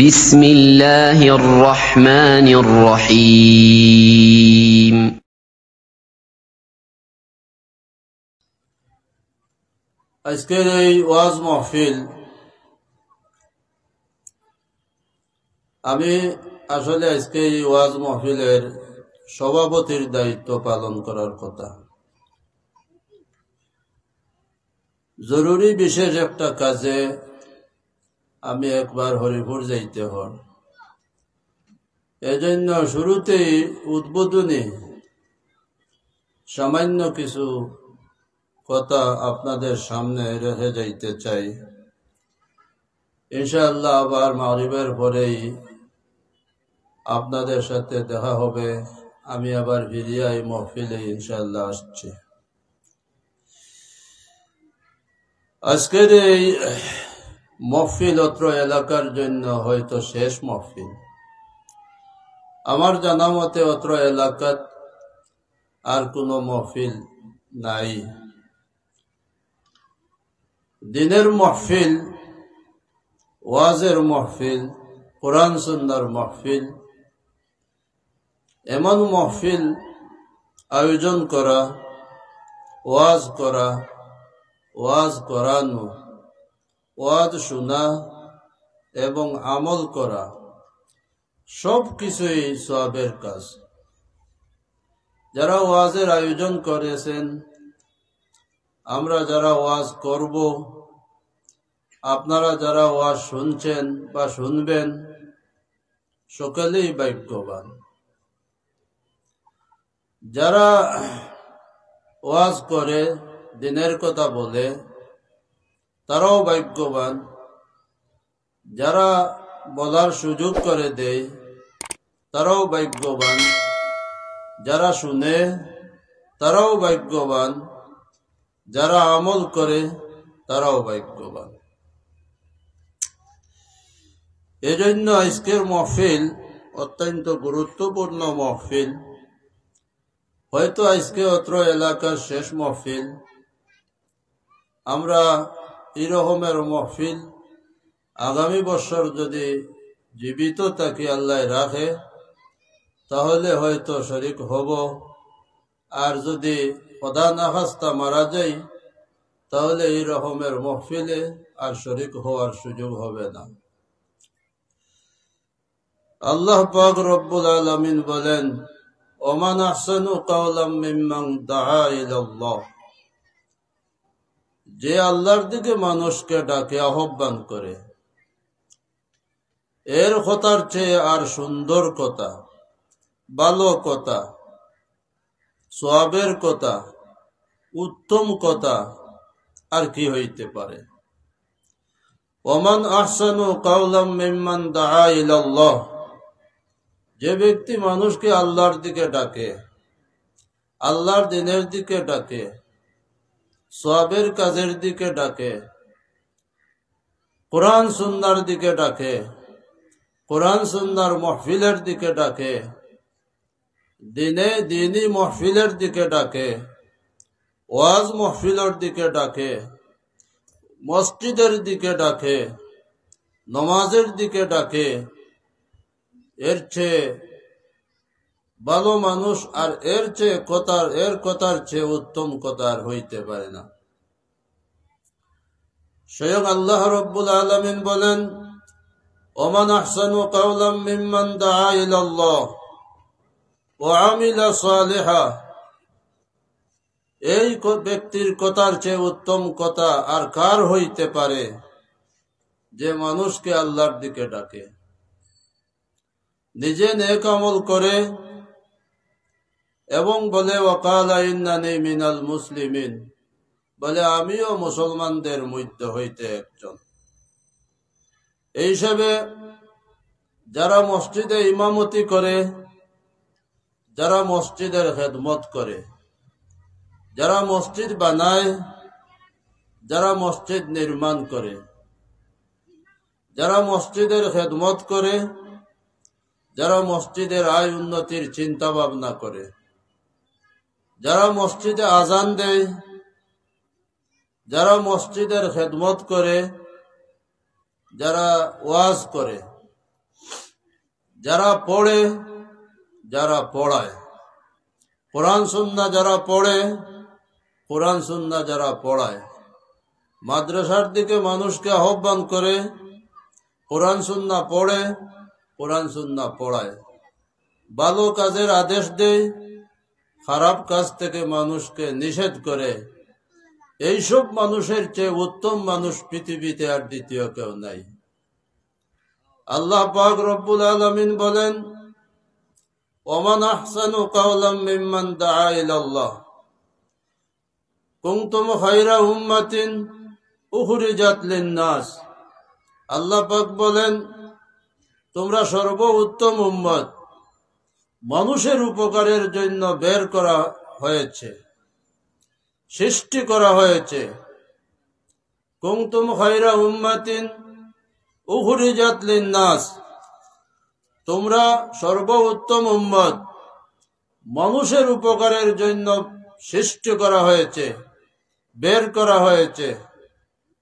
بسم الله الرحمن الرحيم আজকের এই ওয়াজ মাহফিল আমি আসলে আজকে এই ওয়াজ মাহফিলের সভাপতির দায়িত্ব পালন করার কথা। জরুরি বিশেষ একটা কাজে আমি একবার হরিপুর যাইতে হন, এজন্য শুরুতেই উদ্বোধনী সামান্য কিছু কথা আপনাদের সামনে রেখে যাইতে চাই। ইনশাআল্লাহ আবার মাগরিবের পরেই আপনাদের সাথে দেখা হবে। আমি আবার ফিরিয়ে এই মহফিলে ইনশাআল্লাহ আসছি। আজকের এই মহফিল অত্র এলাকার জন্য হয়তো শেষ মহফিল। আমার জানা মতে অত্র এলাকাত আর কোনো মহফিল নাই। দিনের মহফিল, ওয়াজের মহফিল, কোরআন সুন্নাহর মহফিল, এমন মহফিল আয়োজন করা, ওয়াজ করা, ওয়াজ করানো, ওয়াজ শোনা এবং আমল করা সব কিছুই সওয়াবের কাজ। যারা ওয়াজের আয়োজন করেছেন, আমরা যারা ওয়াজ করব, আপনারা যারা ওয়াজ শুনছেন বা শুনবেন, সকলেই ভাগ্যবান। যারা ওয়াজ করে, দিনের কথা বলে, তারাও ভাগ্যবান। যারা বলার সুযোগ করে দেয়, তারাও ভাগ্যবান। যারা শুনে, তারাও ভাগ্যবান। যারা আমল করে, তারাও ভাগ্যবান। এজন্য আজকের মহফিল অত্যন্ত গুরুত্বপূর্ণ মহফিল। হয়তো আজকে অত্র এলাকার শেষ মহফিল। আমরা এই রকমের মহফিল আগামী বছর যদি জীবিত থাকি, আল্লাহ রাখে, তাহলে হয়তো শরীক হব। আর যদি খোদা না খাস্তা মারা যাই, তাহলে এই রকমের মহফিলে আর শরীক হওয়ার সুযোগ হবে না। আল্লাহ পাক রব্বুল আলামিন বলেন, ওমান আহসানু কাওলাম মিম্মান দাআ ইলাল্লাহ। যে আল্লাহর দিকে মানুষকে ডাকে, আহ্বান করে, এর কথার চেয়ে আর সুন্দর কথা, ভালো কথা, সওয়াবের কথা, উত্তম কথা আর কি হইতে পারে? ওমান আহসানু কাওলাম মিম্মান দাআ ইলাল্লাহ। যে ব্যক্তি মানুষকে আল্লাহর দিকে ডাকে, আল্লাহর দিনের দিকে ডাকে, সওয়াবের কাজের দিকে ডাকে, কোরআন সুন্নাহর দিকে ডাকে, কোরআন সুন্নাহর মাহফিলের দিকে ডাকে, দিনী মাহফিলের দিকে ডাকে, ওয়াজ মাহফিলের দিকে ডাকে, মসজিদের দিকে ডাকে, নামাজের দিকে ডাকে, এর চেয়ে ভালো মানুষ আর এর কথার চেয়ে উত্তম কথা আর হইতে পারে না। স্বয়ং আল্লাহ রব্বুল আলামিন বলেন, ওমান আহসানু কাওলাম মিম্মান দাআ ইলাল্লাহ ওয়া আমিলা সালিহা। এই ব্যক্তির কথার চেয়ে উত্তম কথা আর কার হইতে পারে, যে মানুষকে আল্লাহর দিকে ডাকে, নিজে নেক আমল করে এবং বলে ওয়াকালা ইন্নানি মিনাল মুসলিমিন, বলে আমিও মুসলমানদের মধ্যে হইতে একজন। এই হিসাবে যারা মসজিদে ইমামতি করে, যারা মসজিদের খেদমত করে, যারা মসজিদ বানায়, যারা মসজিদ নির্মাণ করে, যারা মসজিদের খেদমত করে, যারা মসজিদের আয় উন্নতির চিন্তা ভাবনা করে, যারা মসজিদে আজান দেয়, যারা মসজিদের খেদমত করে, যারা ওয়াজ করে, যারা পড়ে, যারা পড়ায়, কোরআন সুন্নাহ যারা পড়ে, কোরআন সুন্নাহ যারা পড়ায়, মাদ্রাসার দিকে মানুষকে আহ্বান করে, কোরআন সুন্নাহ পড়ে, কোরআন সুন্নাহ পড়ায়, ভালো কাজের আদেশ দেয়, খারাপ কাজ থেকে মানুষকে নিষেধ করে, এইসব মানুষের চেয়ে উত্তম মানুষ পৃথিবীতে আর দ্বিতীয় কেউ নাই। আল্লাহ পাক রব্বুল আলামিন বলেন, ওমান আহসানু কাওলাম মিম্মান দাআ ইলাল্লাহ কুনতুম খায়রা উম্মাতিন উখরিজাত লিন-নাস। আল্লাহ পাক বলেন, তোমরা সর্বোত্তম উম্মত, মানুষের উপকারের জন্য বের করা হয়েছে, সৃষ্টি করা হয়েছে। কুনতুম খায়রা উম্মাতিন উখরিজাত লিন-নাস, তোমরা সর্বোত্তম উম্মত, মানুষের উপকারের জন্য সৃষ্টি করা হয়েছে, বের করা হয়েছে।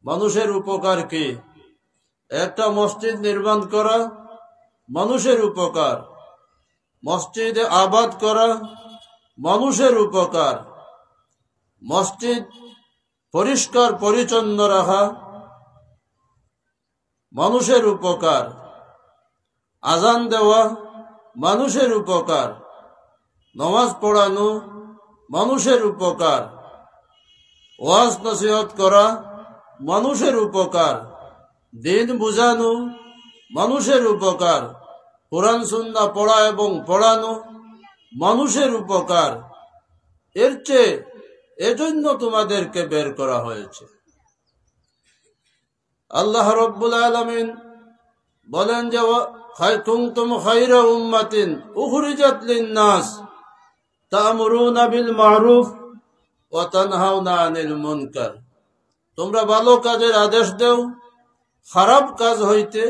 মানুষের উপকার কি? একটা মসজিদ নির্মাণ করা মানুষের উপকার, মসজিদে আবাদ করা মানুষের উপকার, মসজিদ পরিষ্কার পরিচ্ছন্ন রাখা মানুষের উপকার, আজান দেওয়া মানুষের উপকার, নামাজ পড়ানো মানুষের উপকার, ওয়াজ নসিহত করা মানুষের উপকার, দিন বুঝানো মানুষের উপকার, কোরআন সুন্নাহ পড়া এবং পড়ানো মানুষের উপকার। এর চেয়ে এজন্য তোমাদেরকে বের করা হয়েছে। আল্লাহ রব্বুল আলামিন বলেন যে কুনতুম খায়রা উম্মাতিন উখরিজাত লিন-নাস তা'মুরুনা বিল মা'রুফ ওয়া তানহাউনা আনিল মুনকার। তোমরা ভালো কাজের আদেশ দাও, খারাপ কাজ হইতে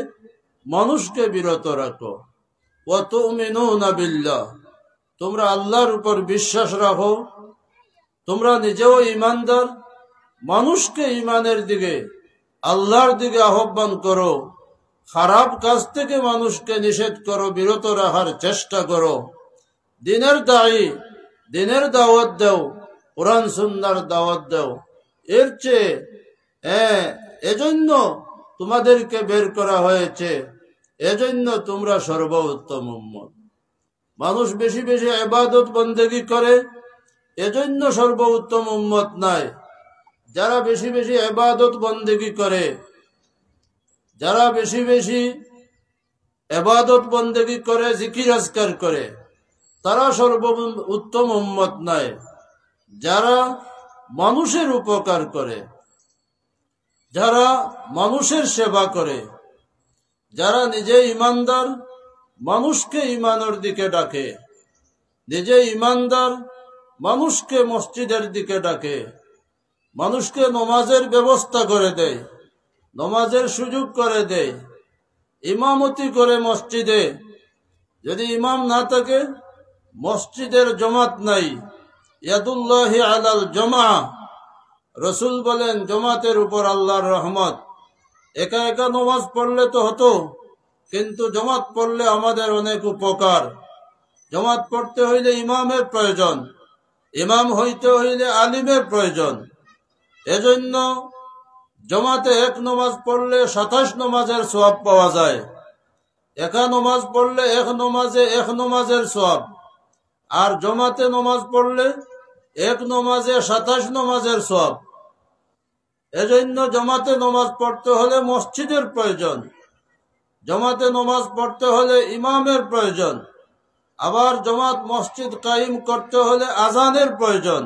মানুষকে বিরত রাখো। ওয়া তু'মিনুনা বিল্লাহ, তোমরা আল্লাহর উপর বিশ্বাস রাখো, তোমরা নিজেও ঈমানদার, মানুষকে ঈমানের দিকে, আল্লাহর দিকে আহ্বান করো, খারাপ কাজ থেকে মানুষকে নিষেধ করো, বিরত রাখার চেষ্টা করো। দিনের দায়ী, দিনের দাওয়াত দাও, কোরআন সুন্নাহর দাওয়াত দাও। এর চেয়ে এজন্য তোমাদেরকে বের করা হয়েছে, এজন্য তোমরা সর্বোত্তম উম্মত। মানুষ বেশি বেশি ইবাদত বন্দেগী করে, এজন্য সর্বোত্তম উম্মত নাই। যারা বেশি বেশি ইবাদত বন্দেগী করে, যারা বেশি বেশি ইবাদত বন্দেগী করে, জিকির আজকার করে, তারা সর্বোত্তম উম্মত নাই। যারা মানুষের উপকার করে, যারা মানুষের সেবা করে, যারা নিজে ঈমানদার, মানুষকে ঈমানের দিকে ডাকে, নিজে ঈমানদার, মানুষকে মসজিদের দিকে ডাকে, মানুষকে নমাজের ব্যবস্থা করে দেয়, নমাজের সুযোগ করে দেয়, ইমামতি করে মসজিদে। যদি ইমাম না থাকে, মসজিদের জমাত নাই। ইয়াদুল্লাহি আলাল জমা, রসুল বলেন জমাতের উপর আল্লাহর রহমত। একা একা নমাজ পড়লে তো হতো, কিন্তু জমাত পড়লে আমাদের অনেক উপকার। জমাত পড়তে হইলে ইমামের প্রয়োজন, ইমাম হইতে হইলে আলিমের প্রয়োজন। এজন্য জমাতে এক নমাজ পড়লে 27 নমাজের সওয়াব পাওয়া যায়। একা নমাজ পড়লে এক নমাজের সওয়াব, আর জমাতে নমাজ পড়লে এক নমাজে 27 নমাজের সওয়াব। এজন্য জমাতে নমাজ পড়তে হলে মসজিদের প্রয়োজন, জমাতে নমাজ পড়তে হলে ইমামের প্রয়োজন, আবার জমাত মসজিদ কায়েম করতে হলে আজানের প্রয়োজন।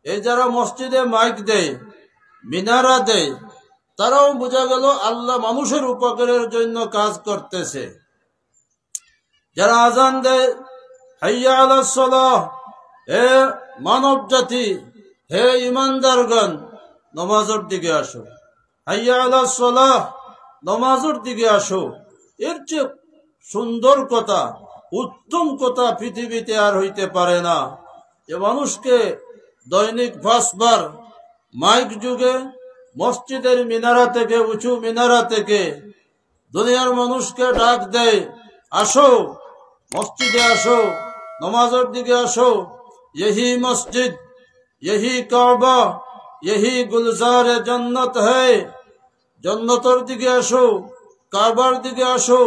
এই যারা মসজিদে মাইক দেয়, মিনারা দেয়, তারাও বোঝা গেল আল্লাহ মানুষের উপকারের জন্য কাজ করতেছে। যারা আজান দেয়, হাইয়া আলাস সালাহ, হে মানব জাতি, হে ইমানদারগণ, নমাজের দিকে আসো, হাইয়া আলাস সালাহ, নমাজের দিকে আসো। এর চেয়ে সুন্দর কথা, উত্তম কথা পৃথিবীতে আর হইতে পারে না। যে মানুষকে দৈনিক 5 বার মাইক যুগে মসজিদের মিনারা থেকে, উঁচু মিনারা থেকে দুনিয়ার মানুষকে ডাক দেয়, আসো, মসজিদে আসো, নমাজের দিকে আসো। यही मस्जिद, यही काबा, यही गुलजार जन्नत है। जन्नतर दिके आसो, काबार दिके आसो,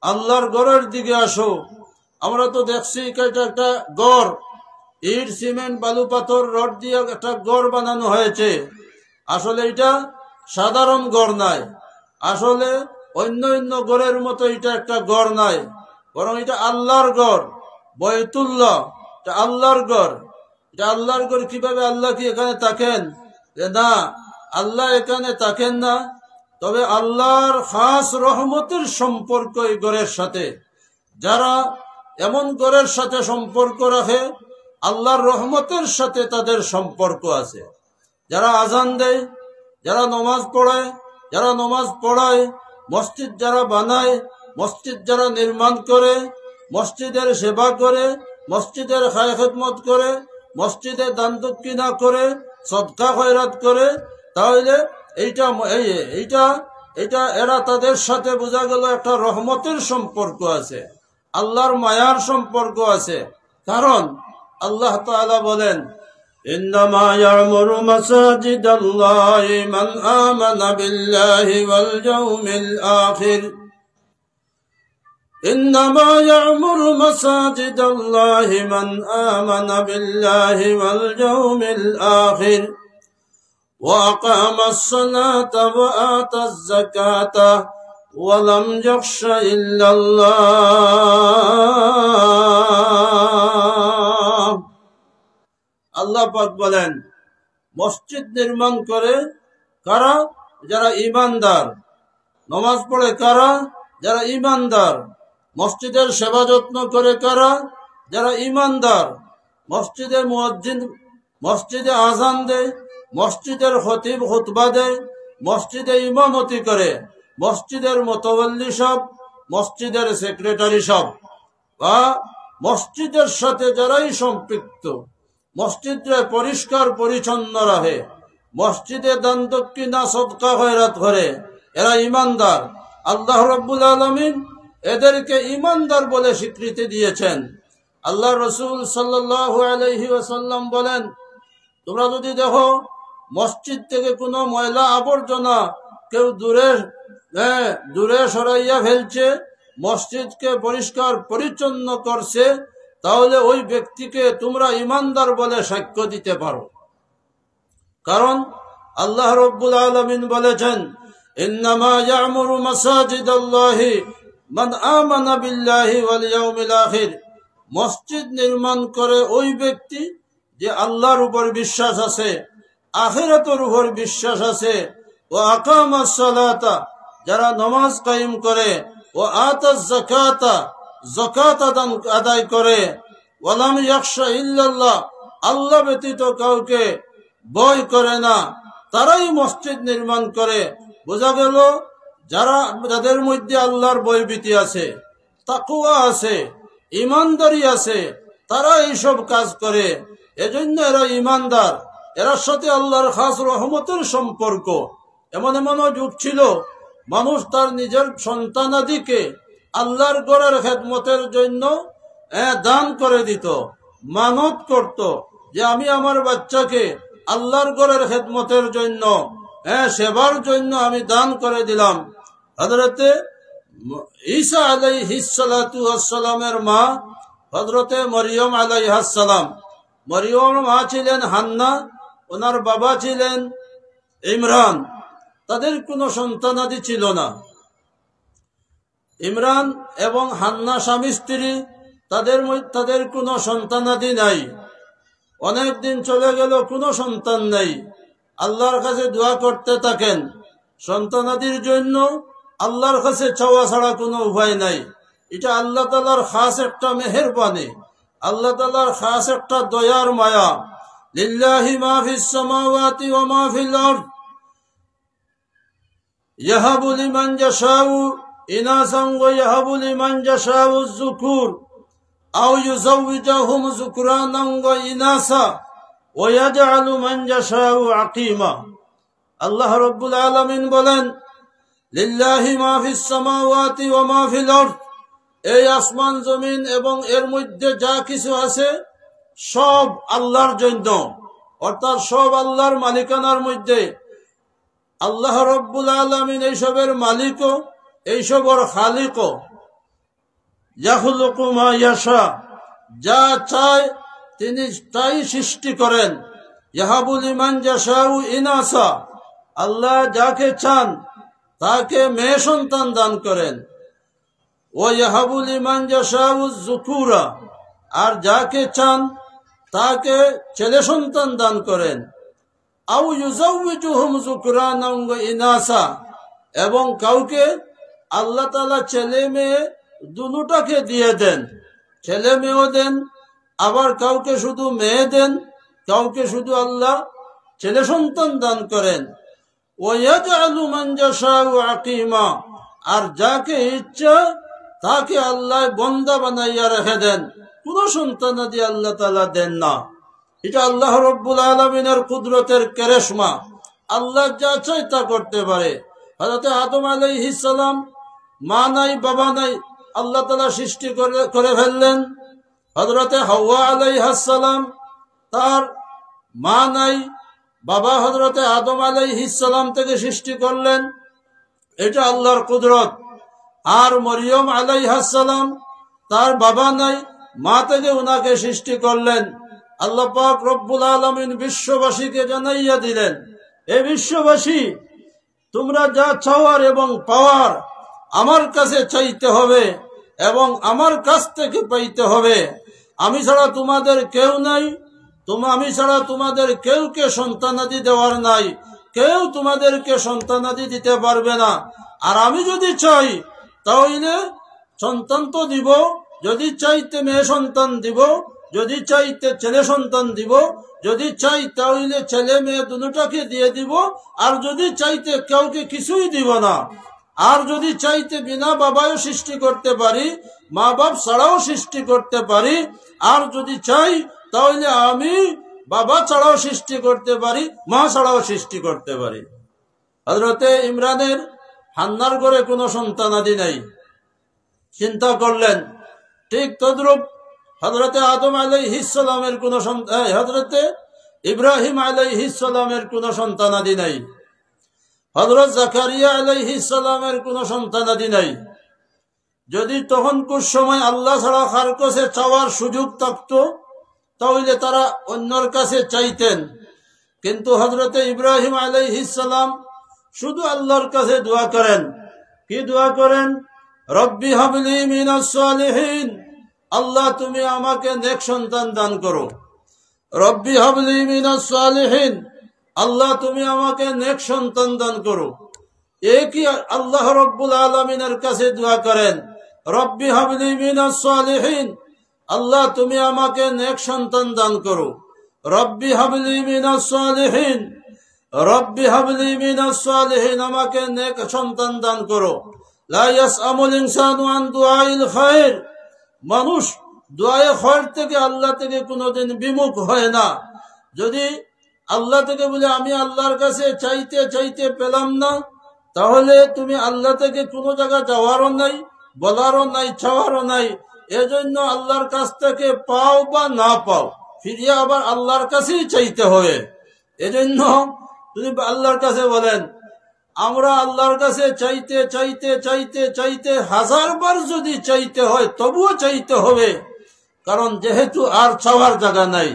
আল্লাহর ঘরের দিকে আসো। আমরা তো দেখছি এটা একটা গড়, ইট সিমেন্ট বালু পাথর রড দিয়ে একটা গড় বানানো হয়েছে। আসলে এটা সাধারণ গড় নাই, আসলে অন্য অন্য গড়ের মতো এটা একটা গড় নাই, বরং এটা আল্লাহর গড়, বয়তুল্লাহ। এটা আল্লাহর গড়। এটা আল্লাহর গড়। কিভাবে? আল্লাহ কি এখানে থাকেন? না, আল্লাহ এখানে থাকেন না। তবে আল্লাহর খাস রহমতের সম্পর্ক এই গড়ের সাথে। যারা এমন গড়ের সাথে সম্পর্ক রাখে, আল্লাহর রহমতের সাথে তাদের সম্পর্ক আছে। যারা আজান দেয়, যারা নমাজ পড়ায়, যারা নমাজ পড়ায়, মসজিদ যারা বানায়, মসজিদ যারা নির্মাণ করে, মসজিদের সেবা করে, মসজিদের খায় খেদমত করে, মসজিদে দান দক্ষিণা করে, সদকা খয়রাত করে, তাহলে এইটা এরা তাদের সাথে বোঝা গেল একটা রহমতের সম্পর্ক আছে, আল্লাহর মায়ার সম্পর্ক আছে। কারণ আল্লাহ তাআলা বলেন, ইন্নামা ইয়ামুরু মাসাজিদাল্লাহি মান আমানা বিল্লাহি ওয়াল ইয়াউমিল আখির। إنما يعمر مساجد الله من آمن بالله واليوم الآخر وأقام الصلاة وآتى الزكاة ولم يخش إلا الله। আল্লাহ পাক বলেন, মসজিদ নির্মাণ করে কারা? যারা ঈমানদার। নামাজ পড়ে কারা? যারা ঈমানদার। মসজিদের সেবা যত্ন করে কারা? যারা ঈমানদার। মসজিদের মুয়াজ্জিন মসজিদে আযান দেয়, মসজিদের খতিব খুতবা দেয়, মসজিদে ইমামতি করে, মসজিদের মুতাওয়াল্লি সব, মসজিদের সেক্রেটারি সব, বা মসজিদের সাথে যারাই সম্পৃক্ত, মসজিদে পরিষ্কার পরিচ্ছন্ন রাখে, মসজিদে দান দক্ষিণা সদকা খয়রাত করে, এরা ঈমানদার। আল্লাহ রাব্বুল আলামিন এদেরকে ঈমানদার বলে স্বীকৃতি দিয়েছেন। আল্লাহ রাসূল সাল্লাল্লাহু আলাইহি ওয়াসাল্লাম বলেন, তোমরা যদি দেখো মসজিদ থেকে কোনো ময়লা আবর্জনা কেউ দূরে সরাইয়া ফেলছে, মসজিদকে পরিষ্কার পরিচ্ছন্ন করছে, তাহলে ওই ব্যক্তিকে তোমরা ঈমানদার বলে সাক্ষ্য দিতে পারো। কারণ আল্লাহ রাব্বুল আলামিন বলেছেন, ইন্নামা ইয়ামুরু মাসাজিদাল্লাহি মান আমানা বিল্লাহি ওয়াল ইয়াউমিল আখির। মসজিদ নির্মাণ করে ওই ব্যক্তি যে আল্লাহর উপর বিশ্বাস আছে, আখিরাতের উপর বিশ্বাস আছে। ও আকামাস সালাতা, যারা নামাজ কায়েম করে, ও আতাজ যাকাতা, যাকাত আদায় করে, ওয়ালাম ইয়াখশা ইল্লাল্লাহ, আল্লাহ ব্যতীত কাউকে ভয় করে না, তারাই মসজিদ নির্মাণ করে। বোঝা গেল যাদের মধ্যে আল্লাহর ভয়ভীতি আছে, তাকওয়া আছে, ঈমানদারি আছে, তারা এইসব কাজ করে। এজন্য এরা ঈমানদার, এর সাথে আল্লাহর খাস রহমতের সম্পর্ক। এমন যুগ ছিল, মানুষ তার নিজের সন্তানাদিকে আল্লাহর ঘরের খেদমতের জন্য দান করে দিত, মানত করত যে আমি আমার বাচ্চাকে আল্লাহর ঘরের খেদমতের জন্য, সেবার জন্য আমি দান করে দিলাম। হযরতে ঈসা আলাইহিস সালাতু ওয়াস সালামের মা হযরতে মরিয়ম আলাইহাস সালাম, মরিয়মের মা ছিলেন হান্না, ওনার বাবা ছিলেন ইমরান। তাদের কোনো সন্তানাদি ছিল না। ইমরান এবং হান্না স্বামী স্ত্রী, তাদের কোনো সন্তানাদি নাই। অনেক দিন চলে গেল, কোনো সন্তান নেই। আল্লাহর কাছে দোয়া করতে থাকেন সন্তানাদির জন্য। আল্লাহর কাছে চাওয়া ছাড়া কোনো উপায় নাই। এটা আল্লাহ তাআলার খাস একটা মেহেরবানি, আল্লাহ তাআলার খাস একটা দয়ার মায়া। লিল্লাহি মা ফিস সামাওয়াতি ওয়া মা ফিল আরদ ইয়াহাবু লিমান ইয়াশাউ ইনাসান ওয়া ইয়াহাবু লিমান ইয়াশাউ যুকুর আও ইউযাওয়িজুহুম যুকরানান ওয়া ইনাসা ওয়া ইয়াজআলু মান ইয়াশাউ আকীমা। আল্লাহ রাব্বুল আলামিন বলেন, লিল্লাহি মা ফিস সামাওয়াতি ওয়া মা ফিল আরদ, এই আসমান জমিন এবং এর মধ্যে যা কিছু আছে সব আল্লাহর জন্য, অর্থাৎ সব আল্লাহর মালিকানার মধ্যে। আল্লাহ রব্বুল আলামিন এইসবের মালিকও, এইসবের খালিকও। ইয়াখলুকু মা ইয়াশা, যা চায় তিনি তাই সৃষ্টি করেন। ইয়াহাবু লিমান ইয়াশাউ ইনাসা, আল্লাহ যাকে চান তাকে মেয়ে সন্তান দান করেন। ও ইয়াহাবু লিমান ইয়াশাউ যুকুরা, আর যাকে চান তাকে ছেলে সন্তান দান করেন। আও ইউজাউযুহুম যুকরানাও ওয়া ইনাসা, এবং কাউকে আল্লাহ তাআলা ছেলে মেয়ে দুটোটাকে দিয়ে দেন, ছেলে মেয়েও দেন, আবার কাউকে শুধু মেয়ে দেন, কাউকে শুধু আল্লাহ ছেলে সন্তান দান করেন। ওয়ায়াজআলু মান ইয়াশাউ আকিমা, আর যাকে ইচ্ছা তাকে আল্লাহ বন্দা বানাইয়া রেখে দেন, কোন সন্তানাদি আল্লাহ তাআলা দেন না। এটা আল্লাহ রব্বুল আলামিনের কুদরতের কেরেশমা। আল্লাহ যা চায় তা করতে পারে। হযরত আদম আলাইহিস সালাম মা নাই বাবা নাই, আল্লাহ তাআলা সৃষ্টি করে ফেললেন। হযরত হাওয়া আলাইহিস সালাম, তার মা নাই বাবা হযরত আদম আলাইহিস সালাম থেকে সৃষ্টি করলেন, এটা আল্লাহর কুদরত। আর মরিয়ম আলাইহিস সালাম, তার বাবা নাই, মা থেকে উনাকে সৃষ্টি করলেন। আল্লাহ পাক রব্বুল আলামিন বিশ্ববাসীকে জানাইয়া দিলেন, এ বিশ্ববাসী, তোমরা যা চাওয়ার এবং পাওয়ার আমার কাছে চাইতে হবে এবং আমার কাছ থেকে পাইতে হবে। আমি ছাড়া তোমাদের কেউ নাই, আমি ছাড়া তোমাদের কেউকে সন্তানাদি দেওয়ার নাই, কেউ তোমাদেরকে সন্তানাদি দিতে পারবে না। আর আমি যদি চাই তাহলে সন্তান তো দিব, যদি চাইতে মেয়ে সন্তান দিব, যদি চাইতে ছেলে সন্তান দিব, যদি চাই তাহলে ছেলে মেয়ে দুটোটাকে দিয়ে দিব, আর যদি চাইতে কাউকে কিছুই দিব না। আর যদি চাইতে বিনা বাবাও সৃষ্টি করতে পারি, মা বাপ ছাড়াও সৃষ্টি করতে পারি। আর যদি চাই তাহলে আমি বাবা ছাড়াও সৃষ্টি করতে পারি, মা ছাড়াও সৃষ্টি করতে পারি। হযরতে ইমরানের হান্নার ঘরে কোনো সন্তানাদি নাই, চিন্তা করলেন। ঠিক তদ্রূপ হযরতে আদম আলাইহিস সালামের কোন সন্তান, হযরতে ইব্রাহিম আলাইহিস সালামের কোন সন্তানাদি নাই, হযরত জাকারিয়া আলাইহিস সালামের কোন সন্তানাদি নাই। যদি তখনকার সময় আল্লাহ ছাড়া কার কাছে চাওয়ার সুযোগ থাকতো তাহলে তারা অন্যর কাছে চাইতেন। কিন্তু হযরতে ইব্রাহিম আলাইহিস সালাম শুধু আল্লাহর কাছে দোয়া করেন। কি দোয়া করেন? রব্বি হাবলি মিনাস সালিহিন, আল্লাহ তুমি আমাকে নেক সন্তান দান করো। রব্বি হাবলি মিনাস সালিহিন, আল্লাহ তুমি আমাকে নেক সন্তান দান করো। একই আল্লাহ রব্বুল আলামিনের কাছে দোয়া করেন, রব্বি হাবলি মিনাস সালিহিন, আল্লাহ তুমি আমাকে নেক সন্তান দান করো। রব্বি হাবলি মিনাস সালিহিন, রব্বি হাবলি মিনাস সালিহিন, আমাকে নেক সন্তান দান করো। লা ইয়াসআমুল ইনসানু আন দুআইল খায়র, মানুষ দোয়ায়ে খায়র থেকে আল্লাহ থেকে কোনোদিন বিমুখ হয় না। যদি আল্লাহ থেকে বলে আমি আল্লাহর কাছে চাইতে চাইতে পেলাম না, তাহলে তুমি আল্লাহ থেকে কোনো জায়গা যাওয়ারও নাই, বলারও নাই, চাওয়ারও নাই। এজন্য আল্লাহর কাছ থেকে পাও বা না পাও, ফিরিয়ে আবার আল্লাহর কাছেই চাইতে হবে। এজন্য তুমি আল্লাহর কাছে বলেন, আমরা আল্লাহর কাছে চাইতে চাইতে চাইতে চাইতে 1000 বার যদি চাইতে হয় তবুও চাইতে হবে, কারণ যেহেতু আর চাওয়ার জায়গা নাই,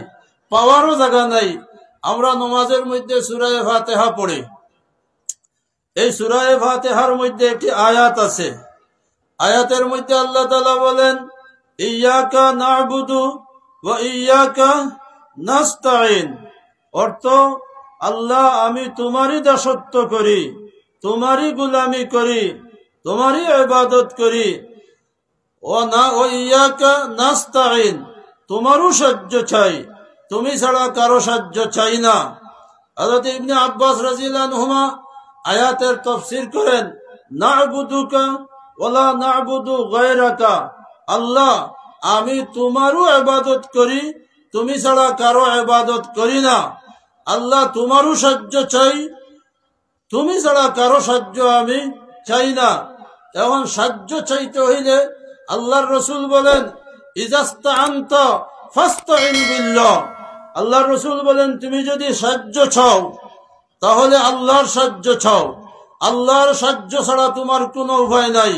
পাওয়ারও জায়গা নাই। আমরা নামাজের মধ্যে সূরা ফাতিহা পড়ি। এই সূরা ফাতিহার মধ্যে একটি আয়াত আছে। আয়াতের মধ্যে আল্লাহ তাআলা বলেন, ইয়াকা না'বুদু ওয়া ইয়াকা নাস্তাইন, অর্থ আল্লাহ আমি তোমারই দাসত্ব করি, তোমারই গোলামি করি, তোমারই ইবাদত করি। ও ইয়াকা নাস্তাইন, তোমারও সাহায্য চাই, তুমি ছাড়া কারো সাহায্য চাই না। হযরত ইবনে আব্বাস রাদিয়াল্লাহু আনহুমা আয়াতের তাফসীর করেন, না'বুদুকা ওয়ালা না'বুদু গায়রাকা, আল্লাহ আমি তোমারও ইবাদত করি, তুমি ছাড়া কারো ইবাদত করি না। আল্লাহ তোমারও সাহায্য চাই, তুমি ছাড়া কারো সাহায্য আমি চাই না। এখন সাহায্য চাইতে হইলে আল্লাহর রসুল বলেন ইজাস্তাআনতা ফাস্তাইন বিল্লাহ। আল্লাহর রসুল বলেন তুমি যদি সাহায্য চাও তাহলে আল্লাহর সাহায্য চাও। আল্লাহর সাহায্য ছাড়া তোমার কোনো উপায় নাই।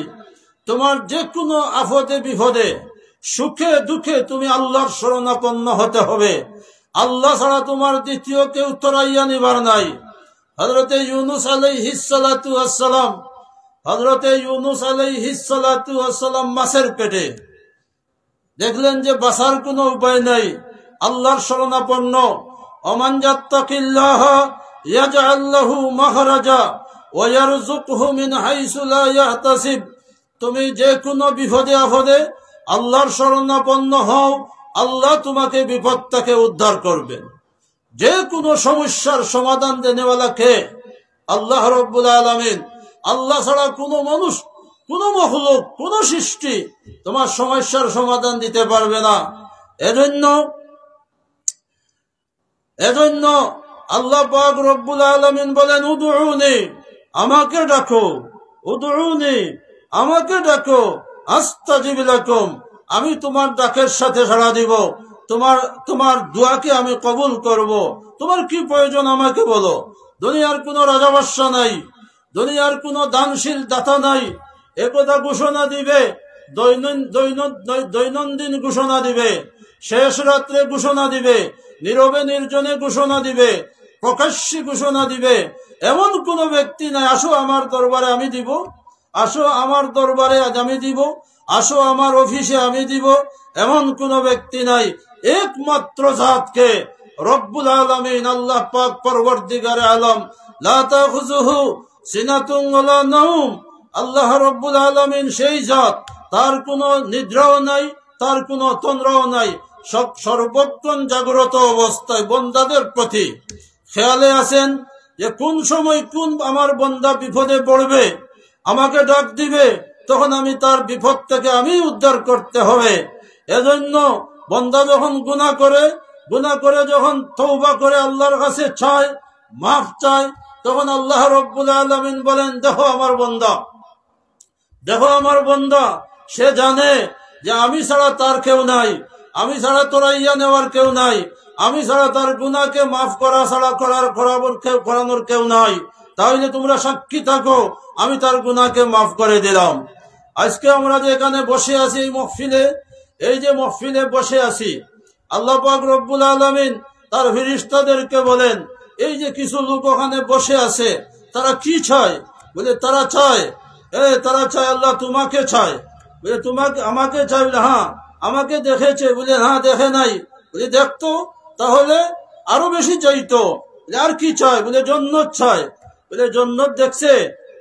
তোমার যে কোনো আফদে বিপদে সুখে দুঃখে তুমি আল্লাহর শরণাপন্ন হতে হবে। আল্লাহ ছাড়া তোমার দ্বিতীয় কেউ তরাইয়া নিবার নাই। হযরতে ইউনুস আলাইহিস সালাতু ওয়াস সালাম, হযরতে ইউনুস আলাইহিস সালাতু ওয়াস সালাম মাছের পেটে দেখলেন যে বাঁচার কোনো উপায় নাই, আল্লাহর শরণাপন্ন। ওমান ইয়াত্তাকিল্লাহ ইয়াজআল লাহু মাখরাজা ওয়া ইয়ারযুকহু মিন হাইসু লা ইয়াহতাসিব। তুমি যে কোনো বিপদে আপদে আল্লাহর শরণাপন্ন হও, আল্লাহ তোমাকে বিপদ থেকে উদ্ধার করবেন। যে কোনো সমস্যার সমাধান দেনেওয়ালা কে? আল্লাহ রাব্বুল আলামিন। আল্লাহ ছাড়া কোনো মানুষ, কোনো মখলুক, কোনো সৃষ্টি তোমার সমস্যার সমাধান দিতে পারবে না। এজন্য আল্লাহ পাক রব্বুল আলামিন বলেন উদউনি, আমাকে ডাকো, উদউনি, আমাকে ডাকো, আস্তাজিব লাকুম, আমি তোমার ডাকের সাথে সাড়া দিব, তোমার দোয়াকে আমি কবুল করব। তোমার কি প্রয়োজন আমাকে বলো। দুনিয়ার কোনো রাজা বাদশা নাই, দুনিয়ার কোনো দানশীল দাতা নাই। একথা ঘোষণা দিবে, দৈনন্দিন ঘোষণা দিবে, শেষ রাত্রে ঘোষণা দিবে, নীরবে নির্জনে ঘোষণা দিবে, প্রকাশ্যে ঘোষণা দিবে। এমন কোন ব্যক্তি নাই আসো আমার দরবারে আমি দিব, আসো আমার দরবারে আজ আমি দিব, আসো আমার অফিসে আমি দিব, এমন কোন ব্যক্তি নাই। একমাত্র জাতকে রব্বুল আলামিন আল্লাহ পাক পরওয়ারদিগারে আলম, লা তাখুযুহু সিনাতুন ওয়ালা নাওম। আল্লাহ রব্বুল আলামিন সেই জাত, তার কোনো নিদ্রাও নাই, তার কোনো তন্দ্রাও নাই, সর্বক্ষণ জাগ্রত অবস্থায় বন্দাদের প্রতি খেয়ালে আছেন যে কোন সময় কোন আমার বন্দা বিপদে পড়বে, আমাকে ডাক দিবে, তখন আমি তার বিপদ থেকে আমি উদ্ধার করতে হবে। এজন্য বন্দা যখন গুনাহ করে যখন তওবা করে আল্লাহর কাছে চায়, মাফ চায়, তখন আল্লাহ রব্বুল আলামিন বলেন দেখো আমার বন্দা, দেখো আমার বন্দা, সে জানে যে আমি ছাড়া তার কেউ নাই, আমি ছাড়া তোরাইয়া নেওয়ার কেউ নাই, আমি ছাড়া তার গুনাহকে মাফ করা ছাড়া করানোর কেউ নাই। তাহলে তোমরা সাক্ষী থাকো, আমি তার গুনাহকে মাফ করে দিলাম। আজকে আমরা যে এখানে বসে আছি এই মহফিলে, এই যে মহফিলে বসে আছি, আল্লাহ পাক রব্বুল আলামিন তার ফেরেশতাদেরকে বলেন এই যে কিছু লোক ওখানে বসে আছে তারা কি চায়? বলে তারা চায়, তারা চায় আল্লাহ তোমাকে চায়। বলে তোমাকে, আমাকে চাই? বলে হ্যাঁ। আমাকে দেখেছে? বলে হ্যাঁ দেখে নাই। বলে দেখতো, তাহলে আরো বেশি চাইতো। বলে আর কি চায়? বলে জান্নাত চায়। বলে জান্নাত দেখছে?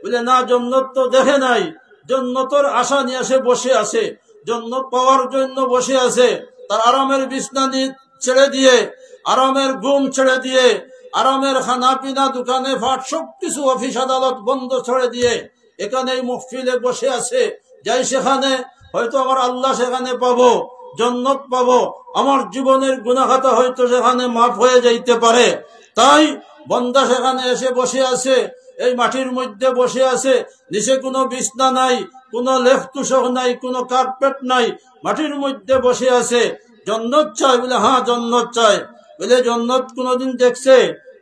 বলে না, জান্নাত তো দেখে নাই। জান্নাতের আশা নিয়ে সে বসে আছে, জান্নাত পাওয়ার জন্য বসে আছে। তার আরামের বিছনা ছেড়ে দিয়ে, আরামের ঘুম ছেড়ে দিয়ে, আরামের খানা পিনা, দোকানে ফাট সবকিছু, অফিস আদালত বন্ধ ছেড়ে দিয়ে এখানে এই মহফিলে বসে আছে। যাই সেখানে, হয়তো আমার আল্লাহ সেখানে পাবো, জান্নাত পাবো, আমার জীবনের গুনাহ খাতা হয়তো সেখানে মাফ হয়ে যাইতে পারে। তাই বন্দা সেখানে এসে বসে আছে, এই মাটির মধ্যে বসে আছে, নিচে কোনো বিছনা নাই, কোনো লেপ তুষক নাই, কোনো কার্পেট নাই, মাটির মধ্যে বসে আছে। জান্নাত চাই? বলে হ্যাঁ জান্নাত চাই। বলে জান্নাত কোনদিন দেখছে?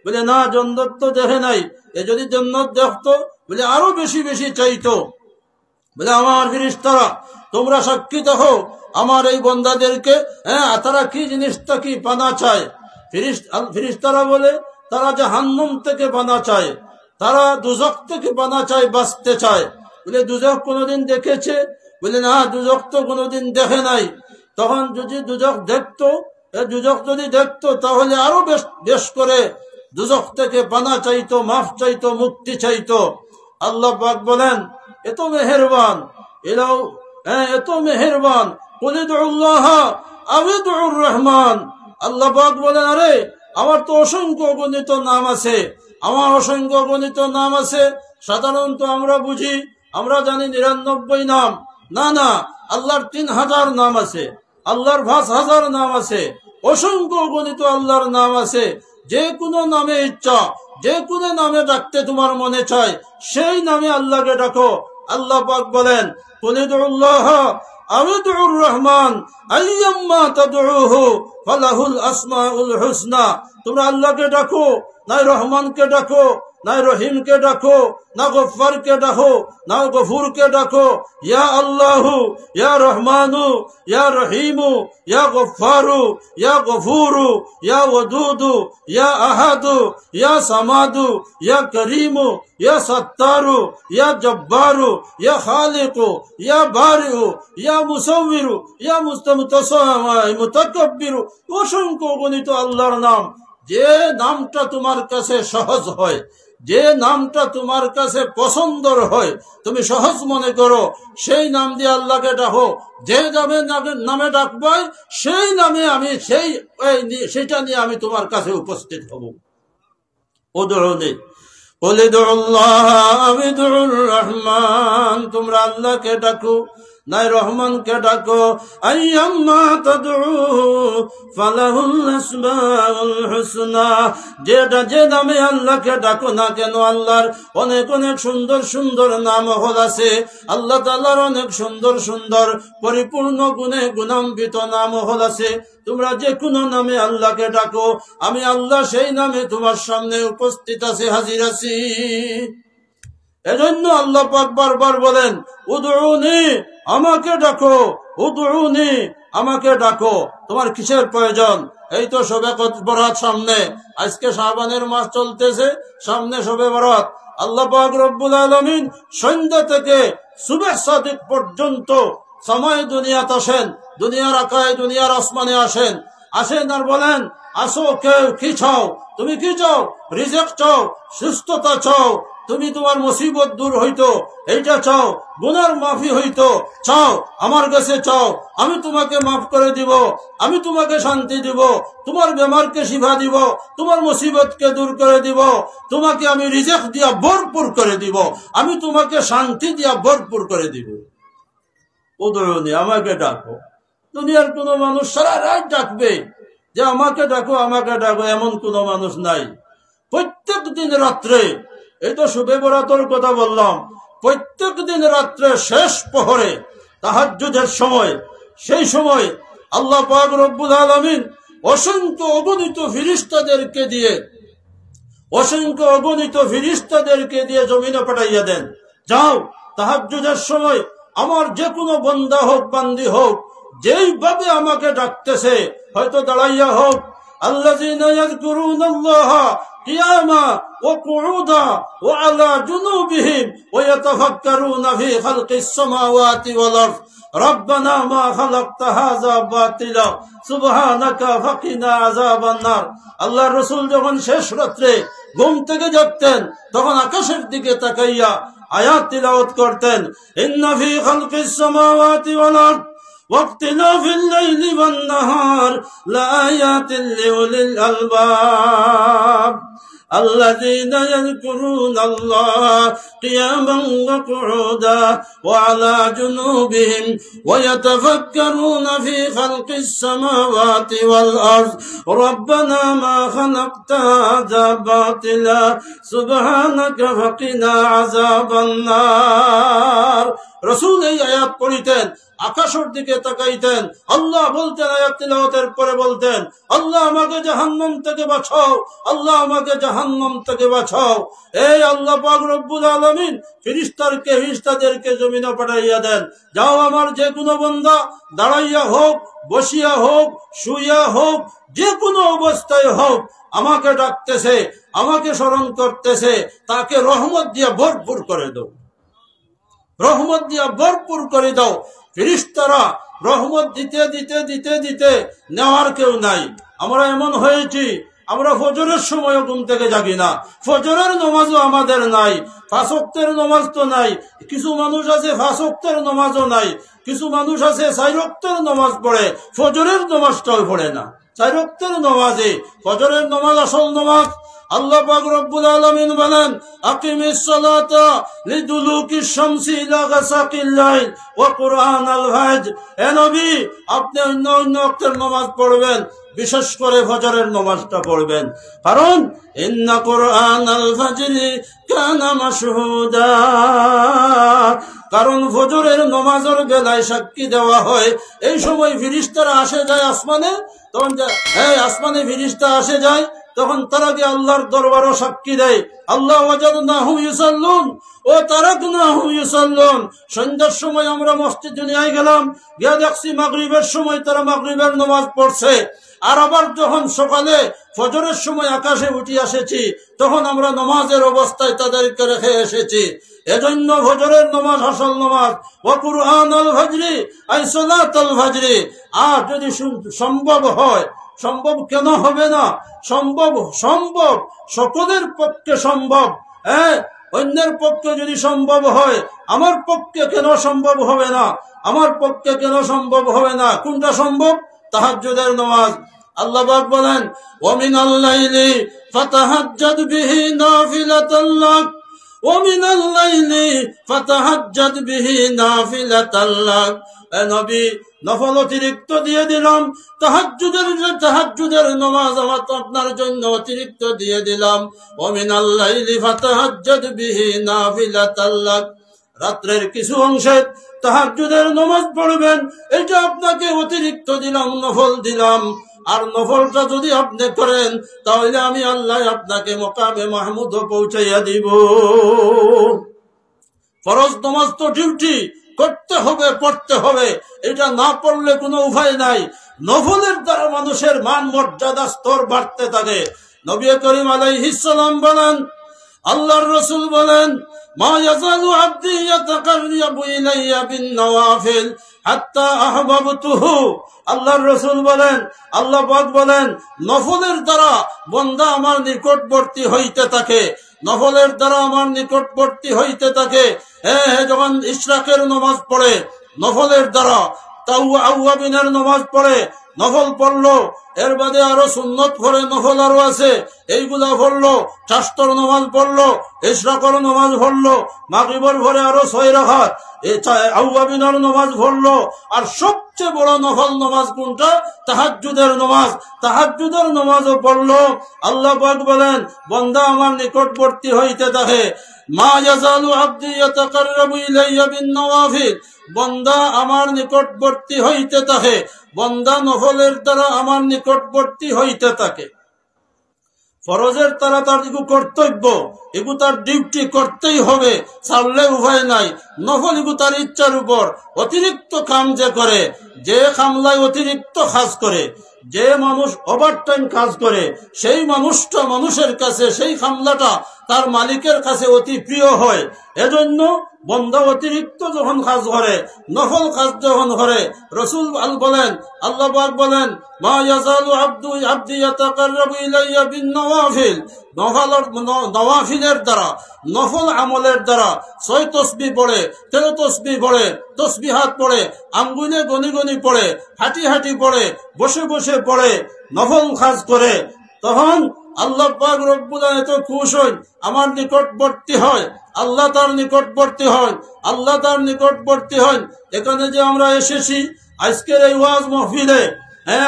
বলে না, জান্নাত তো দেখে নাই। এ যদি জান্নাত দেখতো বলে আরো বেশি বেশি চাইতো। বলে আমার ফেরেশতারা তোমরা সাক্ষী দেখো আমার এই বন্দাদেরকে, তারা কি জিনিসটা কি পানা চায়। ফেরেশতারা বলে তারা জাহান্নাম থেকে পানা চায়, তারা দুজক থেকে পানা চায়, বাঁচতে চায়। বলে দুজক কোনদিন দেখেছে? বলে না, দুজক তো কোনদিন দেখে নাই। তখন যদি দুজক দেখতো, দুজক যদি দেখতো তাহলে আরো বেশ করে দুজক থেকে পানা চাইতো, মাফ চাইতো, মুক্তি চাইতো। আল্লাহ পাক বলেন এত মেহেরবান, এত মেহেরবান, কুলিদুল্লাহ আবিদুর রহমান। আল্লাহ পাক বলেন আরে আমার তো অসংখ্য অগণিত নাম আছে, আমার অসংখ্য অগণিত নাম আছে। সাধারণত আমরা বুঝি, আমরা জানি 99 নাম। না না, আল্লাহর 3000 নাম আছে, আল্লাহর 5000 নাম আছে, অসংখ্য অগণিত আল্লাহর নাম আছে। যে কোনো নামে ইচ্ছা, যে কোনো নামে ডাকতে তোমার মনে চায়, সেই নামে আল্লাহকে ডাকো। আল্লাহ পাক বলেন কুলিদুল্লাহ আউদুর রহমান আইয়াম্মা তাদউহু ফালাহুল আসমাউল হুসনা। তোমরা আল্লাহকে ডাকো, নাই রহমানকে ডাকো, নাই রহিমকে ডাকো, না গফফারকে ডাকো, না গফুরকে ডাকো। ইয়া আল্লাহু, ইয়া রহমানু, ইয়া রহিমু, ইয়া গফফারু, ইয়া গফুরু, ইয়া ওয়াদুদু, ইয়া আহাদু, ইয়া সামাদু, ইয়া করিমু, ইয়া সত্তারু, ইয়া জব্বারু, ইয়া খালিকু, ইয়া বারিউ, ইয়া মুসাউবিরু, ইয়া মুতাকাব্বিরু। অসংখ্য গণিত আল্লাহর নাম। যে নামটা তোমার কাছে সহজ হয়, যে নামটা তোমার কাছে পছন্দর হয়, তুমি সহজ মনে করো, সেই নাম দিয়ে আল্লাহকে ডাকো। যে নামে ডাকবাই সেই নামে আমি সেইটা নিয়ে আমি তোমার কাছে উপস্থিত হব। উদউনি কুল উদউল্লাহ আও উদউর রহমান। তোমরা আল্লাহকে ডাকো, নাই রহমানকে ডাকো। আইয়াম্মা তাদউ ফালাহুল আসমাউল হুসনা। যে নামে আল্লাহকে ডাকো না কেন, আল্লাহর অনেক অনেক সুন্দর সুন্দর নাম আছে। আল্লাহ তাআলার অনেক সুন্দর সুন্দর পরিপূর্ণ গুণে গুণান্বিত নাম আছে। তোমরা যে কোনো নামে আল্লাহকে ডাকো, আমি আল্লাহ সেই নামে তোমার সামনে উপস্থিত আছি, হাজির আছি। এজন্য আল্লাহ পাক বারবার বলেন, উদউনি, আমাকে ডাকো, উদউনি, আমাকে ডাকো। তোমার কিসের প্রয়োজন? এই তো শবে বরাত সামনে, আজকে শাবানের মাস চলতেছে, সামনে শবে বরাত। আল্লাহ পাক রব্বুল আলামিন সন্ধ্যা থেকে সুবহ সাদিক পর্যন্ত সময় দুনিয়াতে আসেন, দুনিয়ার আকাশে, দুনিয়ার আসমানে আসেন আর বলেন, আসো, কেউ কি চাও? তুমি কি চাও? রিজিক চাও, সুস্থতা চাও, তুমি তোমার মুসিবত দূর হইতো এইটা চাও, গুনার মাফি হইতো চাও, আমার কাছে চাও, আমি তোমাকে মাফ করে দিব, আমি তোমাকে শান্তি দিব, তোমার বেমারকে শিফা দিব, তোমার মুসিবতকে দূর করে দিব, তোমাকে আমি রিজিক দিয়া ভরপুর করে দিব, আমি তোমাকে শান্তি দিয়া ভরপুর করে দিব। উদউনি, আমাকে ডাকো। দুনিয়ার কোন মানুষ সারা রাত ডাকবে যে আমাকে ডাকো, আমাকে ডাকো, এমন কোন মানুষ নাই। প্রত্যেক দিন রাত্রে, এই তো শবে বরাতের কথা বললাম, প্রত্যেক দিন রাত্রে শেষ প্রহরে তাহাজ্জুদের সময়, সেই সময় আল্লাহ পাক রব্বুল আলামিন অসংখ্য অগণিত ফেরেশতাদেরকে দিয়ে জমিনে পাঠাইয়া দেন, যাও তাহাজ্জুদের সময় আমার যে কোনো বান্দা হোক, বান্দি হোক, যেইভাবে আমাকে ডাকতেছে, হয়তো দাঁড়াইয়া হোক, আল্লাযীনা ইয়াযকুরুনাল্লাহা কিয়ামা ওয়া কুউদা ওয়া আলা জুনুবিহিম ওয়া ইয়াতাফাক্কারুনা ফি খালকিস সামাওয়াতি ওয়াল আরদ রব্বানা মা খালাকতা হাযা বাতিলা সুবহানাকা ফাকিনা আযাবান নার। আল্লাহর রাসূল যখন শেষ রাত্রে ঘুম থেকে জাগতেন, তখন আকাশের দিকে তাকাইয়া আয়াত তিলাওয়াত করতেন, ইন্না ফি খালকিস সামাওয়াতি ওয়াল আরদ واختلاف الليل والنهار لآيات لأولي الألباب الذين يذكرون الله قياما وقعودا وعلى جنوبهم ويتفكرون في خلق السماوات والأرض ربنا ما خلقت هذا باطلا سبحانك فقنا عذاب النار। রাসূল এই আয়াত পড়িতেন, আকাশের দিকে তাকাইতেন, আল্লাহ বলতেন, আয়াত তিলাওয়াতের পরে বলতেন, আল্লাহ আমাকে জাহান্নাম থেকে বাঁচাও, আল্লাহ আমাকে জাহান্নাম থেকে বাঁচাও। এই আল্লাহ পাক রব্বুল আলামিন ফেরেশতাদেরকে জমিনে পাঠাইয়া দেন, যাও আমার যে কোনো বান্দা দাঁড়াইয়া হোক, বসিয়া হোক, শুইয়া হোক, যে কোনো অবস্থায় হোক, আমাকে ডাকতেছে, আমাকে স্মরণ করতেছে, তাকে রহমত দিয়া ভরপুর করে দাও, রহমত দিয়া ভরপুর করে দাও। ফেরেশতারা রহমত দিতে দিতে দিতে দিতে নেওয়ার কেউ নাই। আমরা এমন হয়েছি, আমরা ফজরের সময় ঘুম থেকে জাগি না, ফজরের নামাজও আমাদের নাই, 5 ওয়াক্তের নামাজ তো নাই। কিছু মানুষ আছে 5 ওয়াক্তের নামাজও নাই, কিছু মানুষ আছে 4 ওয়াক্তের নামাজ পড়ে, ফজরের নামাজটাও পড়ে না। 4 ওয়াক্তের নামাজে, ফজরের নামাজ আসল নামাজ, আল্লাহ পাক রব্বুল আলামিন বলেন, আকিমিস সালাতা লিদুলুকিশ শামসি ইলা গাসাকিল লাইল ওয়া কুরআনাল ফাজর। হে নবী, আপনি অন্য ওয়াক্তের নামাজ পড়বেন, বিশেষ করে ফজরের নামাজটা পড়বেন, কারণ ইন্না কুরআনাল ফাজরি কানা মাশহুদা, কারণ ফজরের নামাজের বেলায় সাক্ষী দেওয়া হয়। এই সময় ফেরেশতারা আসে যায় আসমানে, তখন আসমানে ফেরেশতা আসে যায়, তখন তারা গিয়ে আল্লাহর দরবারও সাক্ষী দেয়, আল্লাহ ওয়াজাদনাহুম ইউসাল্লুন ও তারাকনাহুম ইউসাল্লুন। সন্ধ্যার সময় আমরা মসজিদে নিয়ে গেলাম, গিয়ে দেখছি মাগরিবের সময় তারা মাগরিবের নামাজ পড়ছে। আর আবার যখন সকালে ফজরের সময় আকাশে উঠে এসেছি, তখন আমরা নামাজের অবস্থায় তাদেরকে রেখে এসেছি। এজন্য ফজরের নামাজ আসল নামাজ। ওয়া কুরআনুল ফাজরি আই সালাতুল ফাজরি। আর যদি সম্ভব হয়, সম্ভব কেন হবে না? সম্ভব সকলের পক্ষে সম্ভব। অন্যের পক্ষে যদি সম্ভব হয়, আমার পক্ষে কেন সম্ভব হবে না? আমার পক্ষে কেন সম্ভব হবে না? কোনটা সম্ভব? তাহাজ্জুদের নামাজ। আল্লাহ পাক বলেন, ওয়া মিনাল লাইলি ফাতাহাজ্জাদ বিহি নাফিলাতাল লাক ওয়া মিনাল লাইলি ফাতাহাজ্জাদ বিহি নাফিলাতাল লাক। এ নবী, নফল অতিরিক্ত দিয়ে দিলাম, তাহাজ্জুদের নামাজ আমার আপনার জন্য অতিরিক্ত দিয়ে দিলাম। ওয়া মিনাল লাইলি ফাতাহাজ্জাদ বিহি নাফিলাতাল লাক। রাত্রের কিছু অংশে তাহাজ্জুদের নামাজ পড়বেন, এটা আপনাকে অতিরিক্ত দিলাম, নফল দিলাম। আর নফলটা যদি আপনি করেন, তাহলে আমি আল্লাহ আপনাকে মকামে মাহমুদ পৌঁছাইয়া দিব। ফরজ নামাজ তো ডিউটি, করতে হবে, পড়তে হবে, এটা না পড়লে কোনো উপায় নাই। নফলের দ্বারা মানুষের মান মর্যাদা স্তর বাড়তে থাকে। নবী করিম আলাইহিস সালাম বলেন, আল্লাহর রাসূল বলেন, মা ইয়াজালু আবদি ইয়াতাকাররাবু ইলাইয়া বিন নওয়াফিল হাত্তা আহবাবতুহু। আল্লাহর রাসূল বলেন, আল্লাহ পাক বলেন, নফলের দ্বারা বান্দা আমার নিকটবর্তী হইতে থাকে, নফলের দ্বারা আমার নিকটবর্তী হইতে থাকে। যখন ইশরাকের নামাজ পড়ে নফলের দ্বারা, আউয়াবিনের নামাজ পড়ে নফল পড়লো, এর বাদে আরো সুন্নত পড়ে নফল আরো আছে, এইগুলা পড়লো, শাস্ত্র নামাজ পড়লো, ইশরাকের নামাজ পড়লো, মাগরিবের পরে আরো 6 রাকাত আউয়াবিনের নামাজ পড়লো। আর সবচেয়ে বড় নফল নামাজ কোনটা? তাহাজ্জুদের নামাজ। তাহাজ্জুদের নামাজও পড়লো। আল্লাহ পাক বলেন, বান্দা আমার নিকটবর্তী হইতে থাকে। মা ইয়াজালু আবদি ইয়াতাকাররাবু ইলাইয়া বিন নওয়াফিল। বান্দা আমার নিকটবর্তী হইতে থাকে, বান্দা নফলের দ্বারা আমার নিকটবর্তী হইতে থাকে। ফরজের দ্বারা তার এগু কর্তব্য, এগু তার ডিউটি করতেই হবে, ছাড়লে উপায় নাই। নফল এগু তার ইচ্ছার উপর। অতিরিক্ত কাম যে করে, যে কামলায় অতিরিক্ত কাজ করে, যে মানুষ ওভারটাইম কাজ করে, সেই মানুষটা মানুষের কাছে, সেই কামলাটা তার মালিকের কাছে অতি প্রিয় হয়। এজন্য বান্দা অতিরিক্ত যখন কাজ করে, নফল কাজ যখন করে, রাসূল বলেন, আল্লাহ পাক বলেন, মা ইয়াজালু আবদি ইয়াতাকাররাবু ইলাইয়া বিন নওয়াফিল। নওয়াফিলের দ্বারা, নফল আমলের দ্বারা 6 তাসবিহ পড়ে, 13 তাসবিহ পড়ে, তাসবিহাত পড়ে, আঙ্গুলে গনি গনি পড়ে, হাঁটি হাঁটি পড়ে, বসে বসে পড়ে, নফল কাজ করে, তখন আল্লাহ পাক রব্বুল আলামিন এত খুশ হন, আমার নিকটবর্তী হয়, আল্লাহ তার নিকটবর্তী হন, আল্লাহ তার নিকটবর্তী হন। এখানে যে আমরা এসেছি আজকের এই ওয়াজ মাহফিলে,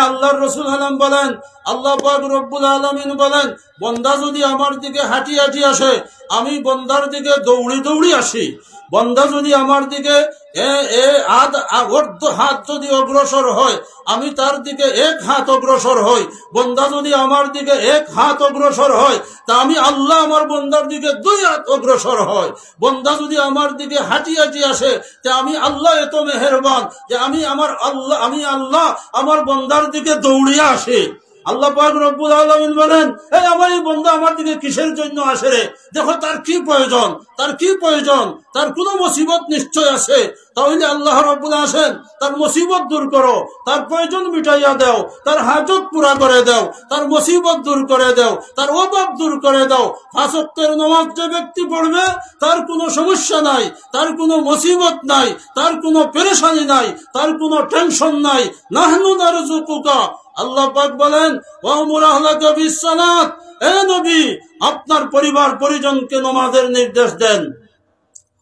আল্লাহর রাসূল আলাম বলেন, আল্লাহ পাক রব্বুল আলামিন বলেন, বান্দা যদি আমার দিকে হাঁটি হাঁটি আসে, আমি বান্দার দিকে দৌড়ি দৌড়ি আসি। বান্দা যদি আমার দিকে অর্ধ হাত যদি অগ্রসর হয়, আমি তার দিকে 1 হাত অগ্রসর হই। বান্দা যদি আমার দিকে 1 হাত অগ্রসর হয়, তা আমি আল্লাহ আমার বান্দার দিকে 2 হাত অগ্রসর হয়। বান্দা যদি আমার দিকে হাঁটি হাঁটি আসে, তা আমি আল্লাহ এত মেহেরবান যে আমি আল্লাহ আমার বান্দার দিকে দৌড়িয়ে আসি। আল্লাহ পাক রব্বুল আলামিন বলেন, আমার এই বান্দা আমার দিকে কিসের জন্য আসে রে? দেখো তার কি প্রয়োজন, তার কি প্রয়োজন, তার কোনো মুসিবত নিশ্চয় আছে। তাহলে আল্লাহ রব্বুল আসেন, তার মুসিবত দূর করো, তার প্রয়োজন মিটাইয়া দাও, তার হাজত পুরা করে দাও, তার মুসিবত দূর করে দাও, তার অভাব দূর করে দাও। 5 ওয়াক্তের নামাজ যে ব্যক্তি পড়বে, তার কোনো সমস্যা নাই, তার কোনো মুসিবত নাই, তার কোনো পেরেশানি নাই, তার কোনো টেনশন নাই। নাহনু নারযুকুকা আল্লাহ পাক বলেন ওয়ামুর আহলাকা বিসসালাত, হে নবী আপনার পরিবার পরিজনকে নামাজের নির্দেশ দেন।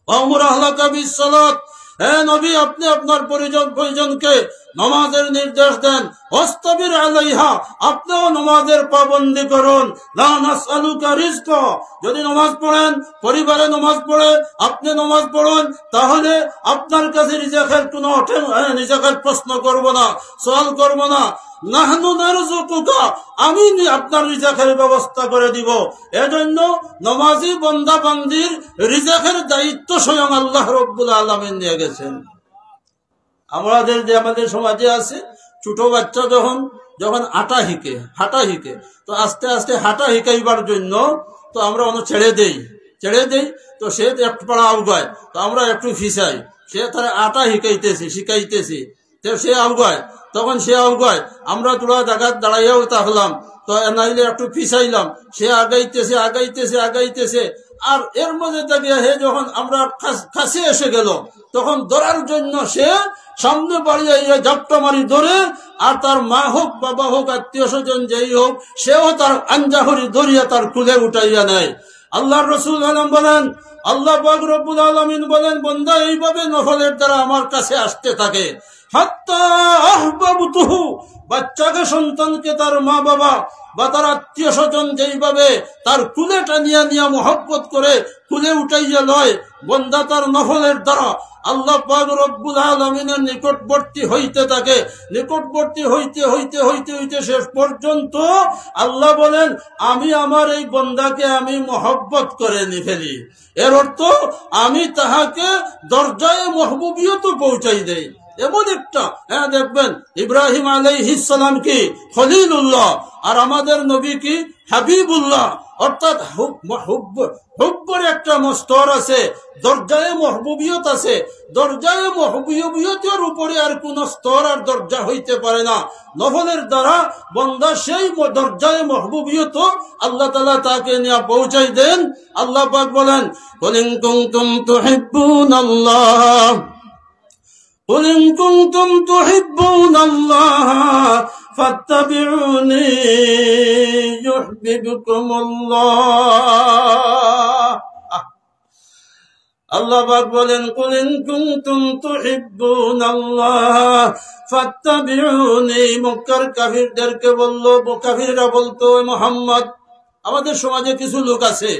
ওয়ামুর আহলাকা বিসসালাত, হে নবী আপনি আপনার পরিজনকে নামাজের নির্দেশ দেন। ওয়াসতাবির আলাইহা, আপনিও নামাজের পাবন্দি করুন। লা নাসআলুকা রিজকা, যদি নামাজ পড়েন, পরিবারে নামাজ পড়ে আপনি নামাজ পড়ুন, তাহলে আপনার কাছে রিজকের কোনো রিজকের প্রশ্ন করব না, সওয়াল করব না। নাহনু নারযুকুকা, আমি আপনার রিজকের ব্যবস্থা করে দিব। এজন্য নামাজি বান্দা বান্দির রিজকের দায়িত্ব স্বয়ং আল্লাহ রাব্বুল আলামিন নিয়ে গেছেন। আমাদের সমাজে আছে, ছোট বাচ্চা যখন হাঁটা হিকে, তো আস্তে আস্তে হাঁটা হিকাইবার জন্য তো আমরা অনেক ছেড়ে দেই, তো সে একটু পাড়া আউগায়, তো আমরা একটু ফিসাই, সে তার আটা শিখাইতেছি, তো সে আউগায়, তখন সে আউগায়, আমরা তোরা জায়গা দাঁড়াইয়াও থাকলাম, তো নাইলে একটু ফিসাইলাম, সে আগাইতেছে। আর এর মধ্যে থেকে হে যখন আমরা কাছে এসে গেল, তখন ধরার জন্য সে সামনে বাড়িয়ে ঝাপটা মারি ধরে, আর তার মা হোক বাবা হোক আত্মীয় স্বজন যেই হোক, সেও তার আঞ্জাহরি ধরিয়া তার কুলে উঠাইয়া নেয়। আল্লাহর রাসূল বলেন, আল্লাহ পাক রব্বুল আলামিন বলেন, বান্দা এইভাবে নফলের দ্বারা আমার কাছে আসতে থাকে, হাত্তা আহবাবতুহু, বাচ্চাকে সন্তানকে তার মা বাবা বা তার আত্মীয় স্বজন যেইভাবে তার কুলে টানিয়া নিয়া মহব্বত করে কুলে উঠাইয়া লয়, বান্দা তার নফলের দ্বারা আল্লাহ পাক রব্বুল আলামিনের নিকটবর্তী হইতে থাকে। নিকটবর্তী হইতে শেষ পর্যন্ত আল্লাহ বলেন, আমি আমার এই বান্দাকে আমি মহব্বত করে নি ফেলি। এর অর্থ আমি তাহাকে দরজায় মহবুবিয়ত পৌঁছাই দেই। এমন একটা দেখবেন, ইব্রাহিম আলাইহিস সালাম কি খলিলুল্লাহ, আর আমাদের নবী কি হাবিবুল্লাহ, অর্থাৎ হুব্বর একটা স্তর আছে, দরজায় মহবুবিয়ত আছে। দরজায় মহবুবিয়তের উপরে আর কোন স্তর আর দরজা হইতে পারে না। নফলের দ্বারা বান্দা সেই দরজায় মহবুবিয়ত আল্লাহ তাআলা তাকে নিয়ে পৌঁছাই দেন। আল্লাহ পাক বলেন, কুল ইন কুনতুম তুহিব্বুনাল্লাহ, قل إن كنتم تحبون الله فاتبعوني يحببكم الله। আল্লাহ পাক বলেন, কুল ইন কুনতুম তুহিব্বুনাল্লাহ ফাত্তাবিউনি। মক্কার কাফিরদেরকে বললো, কাফিররা বলতো, মুহাম্মদ, আমাদের সমাজে কিছু লোক আছে,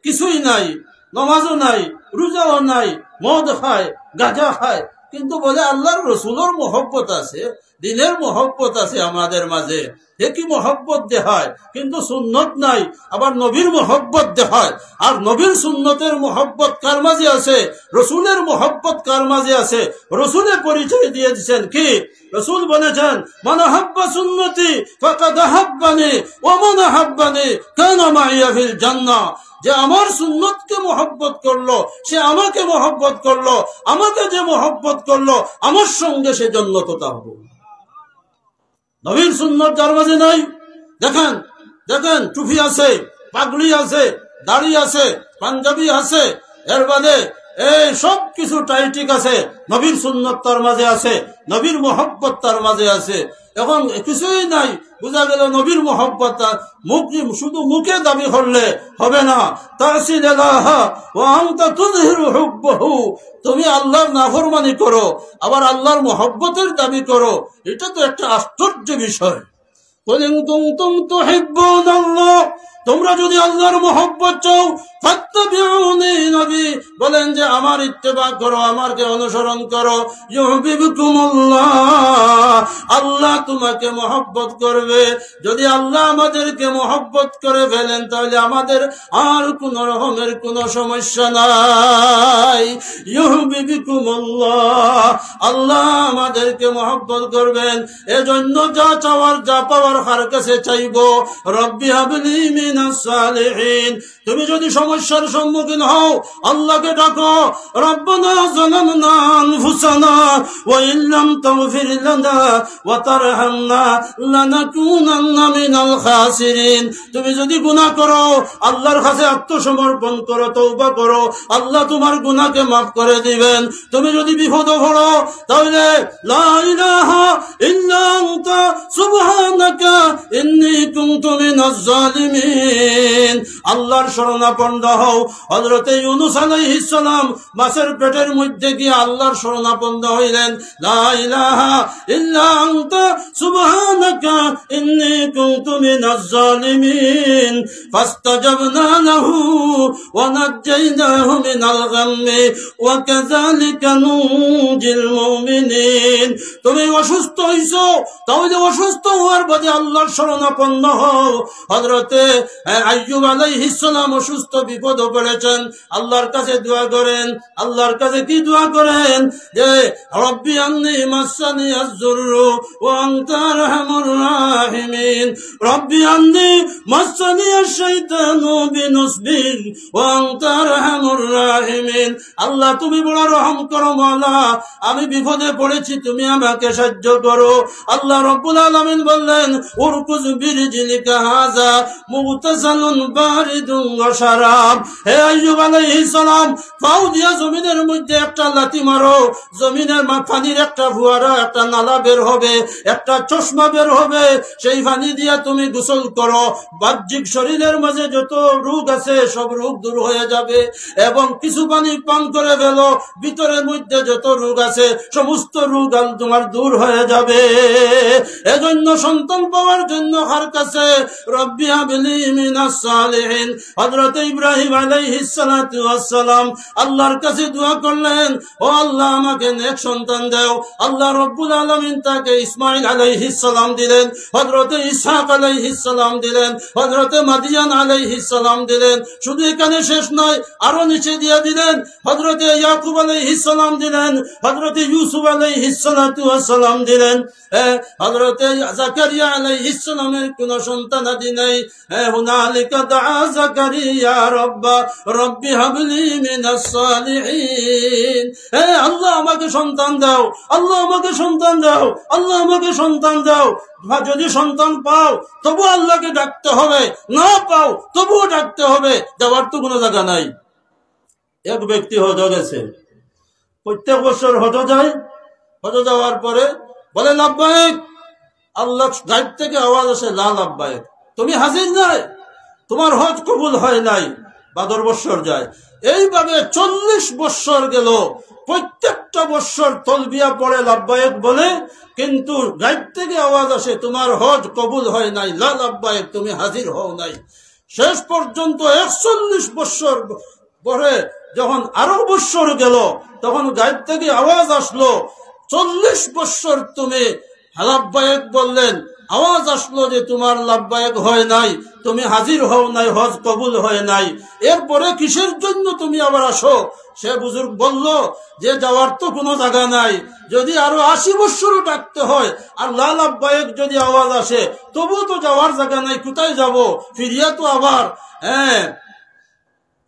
কিছুই নাই, নামাজও নাই, রোজাও নাই, মদ খায়, গাঁজা খায়, কিন্তু বলে আল্লাহর রসুলের মহব্বত আছে, দিনের মহব্বত আছে আমাদের মাঝে। একই মহব্বত দেখায়, কিন্তু সুন্নত নাই। আবার নবীর মহব্বত দেখায়, আর নবীর সুন্নতের মহব্বত কার মাঝে আছে? রসুলের মহব্বত কার মাঝে আছে? রসুলের পরিচয় দিয়ে দিচ্ছেন কি? রসুল বলেছেন, মান আহাব্বা সুন্নতি ফাকাদ আহাব্বানি ওয়া মান আহাব্বানি কানা মাইয়া ফিল জান্নাহ। যে আমার সুন্নতকে মহব্বত করলো, সে আমাকে মহব্বত করলো, আমাকে যে মহব্বত করলো, আমার সঙ্গে সে জান্নাতে হবে। নবীর সুন্নত যার মাঝে নাই, দেখেন টুপি আছে, পাগড়ি আছে, দাড়ি আছে, পাঞ্জাবি আছে, এর বাদে এই সব কিছু টাইটিক আছে, নবীর সুন্নত তার মাঝে আছে, নবীর মহব্বত তার মাঝে আছে। এখন কিছুই নাই, বুঝা গেল নবীর মহব্বত শুধু মুখে দাবি করলে হবে না। তাসিল ইলাহা ওয়া আনতা তুযহিরু হুব্বাহু, তুমি আল্লাহর নাফরমানি করো, আবার আল্লাহর মহব্বতের দাবি করো, এটা তো একটা আশ্চর্য বিষয়। কুল ইন কুনতুম তুহিব্বুনাল্লাহ, তোমরা যদি আল্লাহর মহব্বত চাও, ফাত্তাবিউনি, নবী বলেন যে আমার ইত্তেবা করো, আমাকে অনুসরণ করো, ইউহিব্বুকুমুল্লাহ, আল্লাহ তোমাকে মহব্বত করবে। যদি আল্লাহ আমাদেরকে মহব্বত করে ফেলেন, তাহলে আমাদের আর কোন রকমের কোন সমস্যা নাই। ইউহিব্বুকুমুল্লাহ, আল্লাহ আমাদেরকে মহব্বত করবেন। এজন্য যা চাওয়ার যা পাওয়ার কার কাছে চাইবো, রব্বি হাবলি মিন মিনাস সালিহিন। তুমি যদি সমস্যার সম্মুখীন হও আল্লাহকে ডাকো, রব্বানা যালামনা আনফুসানা ওয়া ইল্লাম তাগফির লানা ওয়া তারহামনা লানাকুনান্না মিনাল খাসিরিন। তুমি যদি গুনাহ করো আল্লাহর কাছে আত্মসমর্পণ করো, তওবা করো, আল্লাহ তোমার গুনাহকে মাফ করে দিবেন। তুমি যদি বিপদে পড়ো তাহলে লা ইলাহা ইল্লা আনতা সুবহানাকা ইন্নী কুনতু মিনাজ জালিমিন। আল্লাহর শরণাপন্ন হও। হযরত ইউনূস আলাইহিস সালাম মাছের পেটের মধ্যে গিয়ে আল্লাহর শরণাপন্ন হইলেন, লা ইলাহা ইল্লা আনতা সুবহানাকা ইন্নী কুনতু মিনাজ জালিমিন। ফাস্তাজাবনা লাহু ওয়া নাজ্জায়নাহু মিনাল গাম্মি ওয়া কাযালিকা নুনজিল মুমিনিন। তুমি অসুস্থ হইছো তাহলে অসুস্থ হওয়ার বাদে আল্লাহর শরণাপন্ন হও। হযরতে আইয়ুব আলাইহিস সালাম অসুস্থ বিপদে পড়েছেন, আল্লাহর কাছে দোয়া করেন। আল্লাহর কাছে কি দোয়া করেন? যে রব্বি আন্নী মাসানি আয-যুররু ওয়া আনতা আরহামুর রাহিমিন। রব্বি আন্নী মাসানি আশ-শাইতানু বিনুসবিন ওয়া আনতা আরহামুর রাহিমিন। আল্লাহ তুমি বড় রহম করো মাওলা, আমি বিপদে পড়েছি, তুমি আমাকে সাহায্য করো। আল্লাহ রাব্বুল আলামিন বললেন, উরকুজ বিরিজলিকা হাযা মুগতাসালুন বারিদুন ওয়া শারাব। হে আইয়ুব আলাইহিস সালাম, পাও দিয়া জমিনের মধ্যে একটা লাথি মারো, জমিনের পানির একটা ফোয়ারা, একটা নালা বের হবে, একটা চশমা বের হবে, সেই পানি দিয়া তুমি গোসল করো। বাহ্যিক শরীরের মাঝে যত রোগ আছে সব রোগ দূর হয়ে যাবে। এবং কিছু পানি পান করে ফেলো, ভিতরের মধ্যে যত রোগ আছে সমস্ত রোগ তোমার দূর হয়ে যাবে। এজন্য সন্তান পাওয়ার জন্য কার কাছে? রব্বি হাবলি মিনাস সালিহিন। হযরত ইব্রাহিম আলাইহিস সালাতু ওয়াস সালাম আল্লাহর কাছে দোয়া করলেন, ও আল্লাহ আমাকে নেক সন্তান দাও। আল্লাহ রাব্বুল আলামিন তাকে ইসমাঈল আলাইহিস সালাম দিলেন, হযরত ইসহাক আলাইহিস সালাম দিলেন, হযরত মাদিয়ান আলাইহিস সালাম দিলেন। শুধু এখানে শেষ নয়, আরো নিচে দিয়ে দিলেন, হযরত ইয়াকুব আলাইহিস সালাম দিলেন, হযরত ইউসুফ আলাইহিস সালাতু ওয়াস সালাম দিলেন। হযরত জাকারিয়া আলাইহিস সালামের কোনো সন্তানাদি নাই। হুনালিকা দাআ জাকারিয়া রব্বি হাবলি মিনাস সালিহিন। আল্লাহ আমাকে সন্তান দাও, আল্লাহ আমাকে সন্তান দাও, আল্লাহ আমাকে সন্তান দাও। যদি সন্তান পাও তবু আল্লাহকে ডাকতে হবে, না পাও তবুও ডাকতে হবে, যাওয়ার তো কোনো জায়গা নাই। এক ব্যক্তি হজ গেছে, প্রত্যেক বছর হজ যায়। হজ যাওয়ার পরে বলে লাব্বাইক, আল্লাহ গায়েব থেকে আওয়াজ আসে, লা লাব্বাইক, তুমি হাজির নাই, তোমার হজ কবুল হয় নাই। 12 বছর যায়। এইভাবে 40 বছর গেল। প্রত্যেকটা বছর তলবিয়া পড়ে লাব্বাইক বলে, কিন্তু গায়েব থেকে আওয়াজ আসে তোমার হজ কবুল হয় নাই, লা লাব্বাইক, তুমি হাজির হও নাই। শেষ পর্যন্ত 41 বছর পরে যখন আরো বছর গেল তখন গায়েব থেকে আওয়াজ আসলো, 40 বছর তুমি লাব্বাইক বললেন, আওয়াজ আসলো যে তোমার লাব্বাইক হয় নাই, তুমি হাজির হও নাই, হজ কবুল হয় নাই। এরপরে কিসের জন্য তুমি আবার আসো? সে বুজুর্গ বলল যে যাওয়ার তো কোনো জায়গা নাই, যদি আরো 80 বছরও ডাকতে হয় আর লা লাব্বাইক যদি আওয়াজ আসে তবু তো যাওয়ার জায়গা নাই, কোথায় যাব? ফিরিয়া তো আবার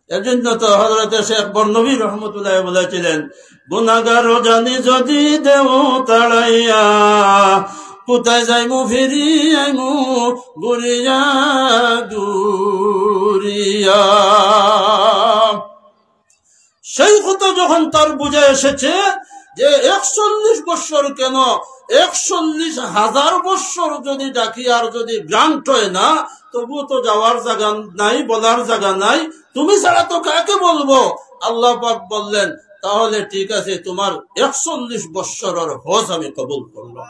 এর জন্য তো হযরত শেখ বর্ণবী রহমতুল্লাহ বলেছিলেন, গুনাহগার জানি যদি দেও তাড়াইয়া, কোথায় যাইমু ফিরি আইমু গুরিয়া গুরিয়া। সেই কথা যখন তার বুঝে এসেছে যে 41 বছর কেন, 41,000 বছর যদি ডাকি আর যদি গ্রান্ট হয় না, তবু তো যাওয়ার জায়গা নাই, বলার জায়গা নাই, তুমি ছাড়া তো কাকে বলবো? আল্লাহ পাক বললেন, তাহলে ঠিক আছে, তোমার 41 বছরের হজ আমি কবুল করলাম।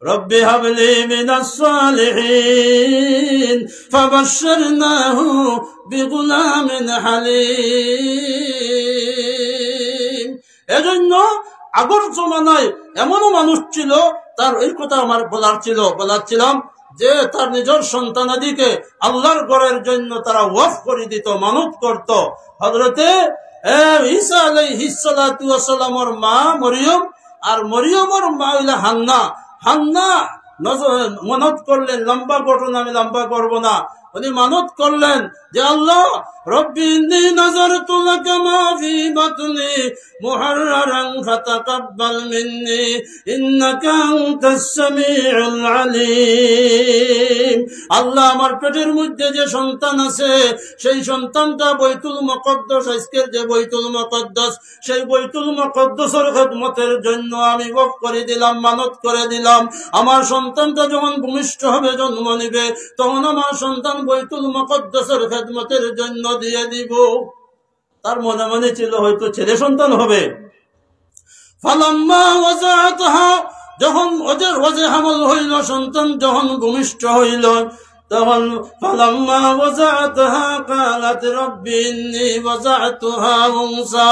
রব্বি হাবলি মিনাস সালিহিন ফাবাশশারনাহু বিগুলামিন হালিম। এজন্য আগর জমানায় এমনও মানুষ ছিল, তার এই কথা আমার বলাচ্ছিলাম যে তার নিজের সন্তানাদিকে আল্লাহর ঘরের জন্য তারা ওয়াকফ করে দিত, মানত করত। হযরতে ঈসা আলাইহিস সালাতু ওয়াস সালামের মা মরিয়ম আর মরিয়মের মা হইলা হান্না। মানত করলেন, লম্বা ঘটনা আমি লম্বা করব না, উনি মানত করলেন যে আল্লাহ রব্বি ইন্নী নাযারতু লাকা মা ফি বাতনি মুহাররারান ফাতাকাব্বাল মিন্নি ইন্নাকা আনতাস সামিউল আলিম। আল্লাহ আমার পেটের মধ্যে যে সন্তান আছে সেই সন্তানটা বাইতুল মুকদ্দাস, আজকের যে বাইতুল মুকদ্দাস সেই বাইতুল মুকদ্দাসের খিদমতের জন্য আমি ওয়াকফ করে দিলাম, মানত করে দিলাম। আমার সন্তানটা যখন ভূমিষ্ঠ হবে, জন্ম নিবে, তখন আমার সন্তান বাইতুল মুকদ্দাসের খিদমতের জন্য দিয়ে দিব। তার মনে মনে ছিল হয়তো ছেলে সন্তান হবে। ফালাম্মা ওয়াজাআতহা, যখন ওজে হামল হইল, সন্তান যখন ভূমিষ্ঠ হইল, তখন ফালাম্মা ওয়াজাআতহা ক্বালাত রব্বি ইন্নী ওয়াজাআতুহা উনসা,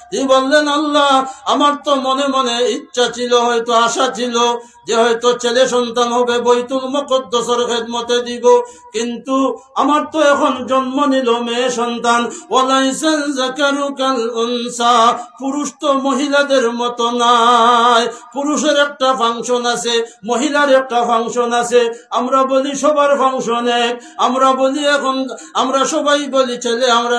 তিনি বললেন আল্লাহ আমার তো মনে মনে ইচ্ছা ছিল, হয়তো আশা ছিল যে হয়তো ছেলে সন্তান হবে, বাইতুল মুকদ্দাসের খিদমতে দিব, কিন্তু আমার তো এখন জন্ম নিল মেয়ে সন্তান। ওয়ালাইসাল যাকারু কাল উনসা, পুরুষ তো মহিলাদের মতো নাই, পুরুষের একটা ফাংশন আছে, মহিলার একটা ফাংশন আছে। আমরা বলি সবার ফাংশন এক, আমরা বলি এখন আমরা সবাই বলি ছেলে, আমরা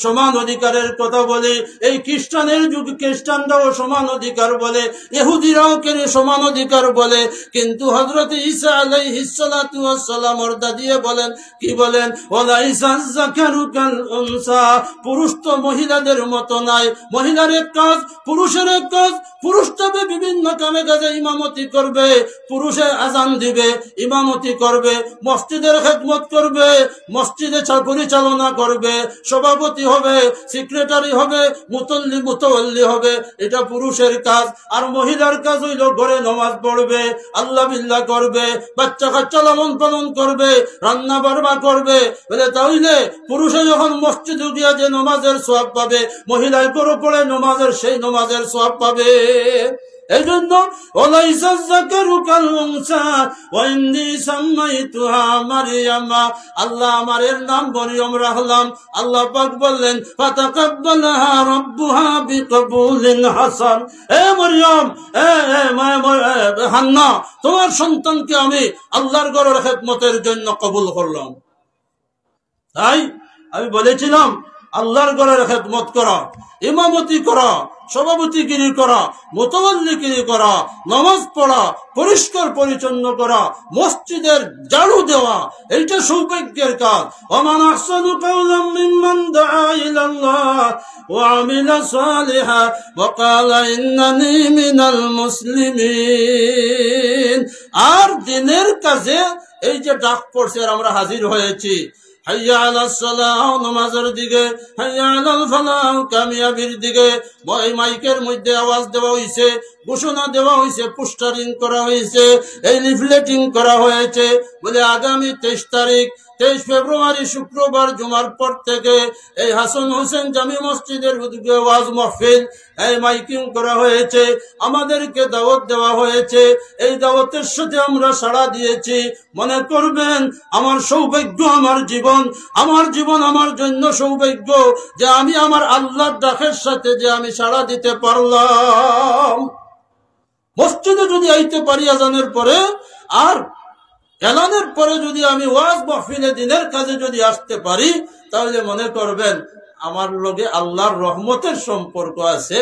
সমান অধিকারের কথা বলি। এই খ্রিস্টানের যুগ, খ্রিস্টানরাও সমান অধিকার বলে, ইহুদিরাও কেন সমান অধিকার বলে, কিন্তু হযরত ঈসা আলাইহিস সালাতু ওয়াস সালাম অর্দা দিয়ে বলেন, কি বলেন? ওয়ালাইসাল যাকারু কাল উনসা, পুরুষ তো মহিলাদের মতো নাই, মহিলার এক কাজ, পুরুষের এক কাজ। পুরুষ তবে বিভিন্ন কামে কাজে ইমামতি করবে, পুরুষে আজান দিবে, ইমামতি করবে, মসজিদের খেদমত করবে, মসজিদে পরিচালনা করবে, সভাপতি হবে, সেক্রেটারি হবে, মুতাওয়াল্লি হবে, এটা পুরুষের কাজ। আর মহিলার কাজ হইল ঘরে নামাজ পড়বে, আল্লাহ বিল্লাহ করবে, বাচ্চা কাচ্চা লালন পালন করবে, রান্না বাড়বা করবে। বলে তাহলে পুরুষে যখন মসজিদে গিয়া যে নামাজের সওয়াব পাবে, মহিলায় করো পড়ে নামাজের সেই নামাজের সওয়াব পাবে। এই জন্য ওয়ালাইসাল যাকারু কাল উনসা ওয়া ইন্নী সাম্মাইতুহা মারইয়ামা, আল্লাহ আমার এর নাম মরিয়ম রাখলাম। আল্লাহ পাক বললেন ফাতাকাব্বালাহা রাব্বুহা বিকবুলিন হাসান, এ মরিয়ম, হান্না, তোমার সন্তানকে আমি আল্লাহর ঘরের খেদমতের জন্য কবুল করলাম। তাই আমি বলেছিলাম আল্লাহর ঘরের খেদমত করা, ইমামতি করা, সভাপতিগিরি করা, মুতাওয়াল্লিগিরি করা, নামাজ পড়া, পরিষ্কার পরিচ্ছন্ন করা, মসজিদের ঝাড়ু দেওয়া, এইটা সৌভাগ্যের কাজ। ওমান আহসানু কাওলাম মিম্মান দাআ ইলাল্লাহ ওয়া আমিলা সালিহা ওয়া ক্বালা ইন্নানী মিনাল মুসলিমিন। আর দিনের কাজে এই যে ডাক পড়ছে আর আমরা হাজির হয়েছি, হাইয়া আলাস সালাহ, নামাজের দিকে, হাইয়া আলাল ফালাহ, কামিয়াবির দিকে, মাইকের মধ্যে আওয়াজ দেওয়া হয়েছে, ঘোষণা দেওয়া হয়েছে, পোস্টারিং করা হয়েছে, এই লিফলেটিং করা হয়েছে। বলে আগামী 23 ফেব্রুয়ারি শুক্রবার জুমার পর থেকে এই হাসান হোসেন জামি মসজিদের উদ্যোগে ওয়াজ মাহফিল, এই মাইকিং করা হয়েছে, আমাদেরকে দাওয়াত দেওয়া হয়েছে। এই দাওয়াতের সাথে আমরা সাড়া দিয়েছি। মনে করবেন আমার সৌভাগ্য, আমার জীবন আমার জন্য সৌভাগ্য যে আমি আমার আল্লাহর ডাকের সাথে যে আমি সাড়া দিতে পারলাম। মসজিদে যদি আইতে পারি আজানের পরে, আর এলানের পরে যদি আমি ওয়াজ মাহফিলে দিনের কাজে যদি আসতে পারি, তাহলে মনে করবেন আমার লগে আল্লাহর রহমতের সম্পর্ক আছে।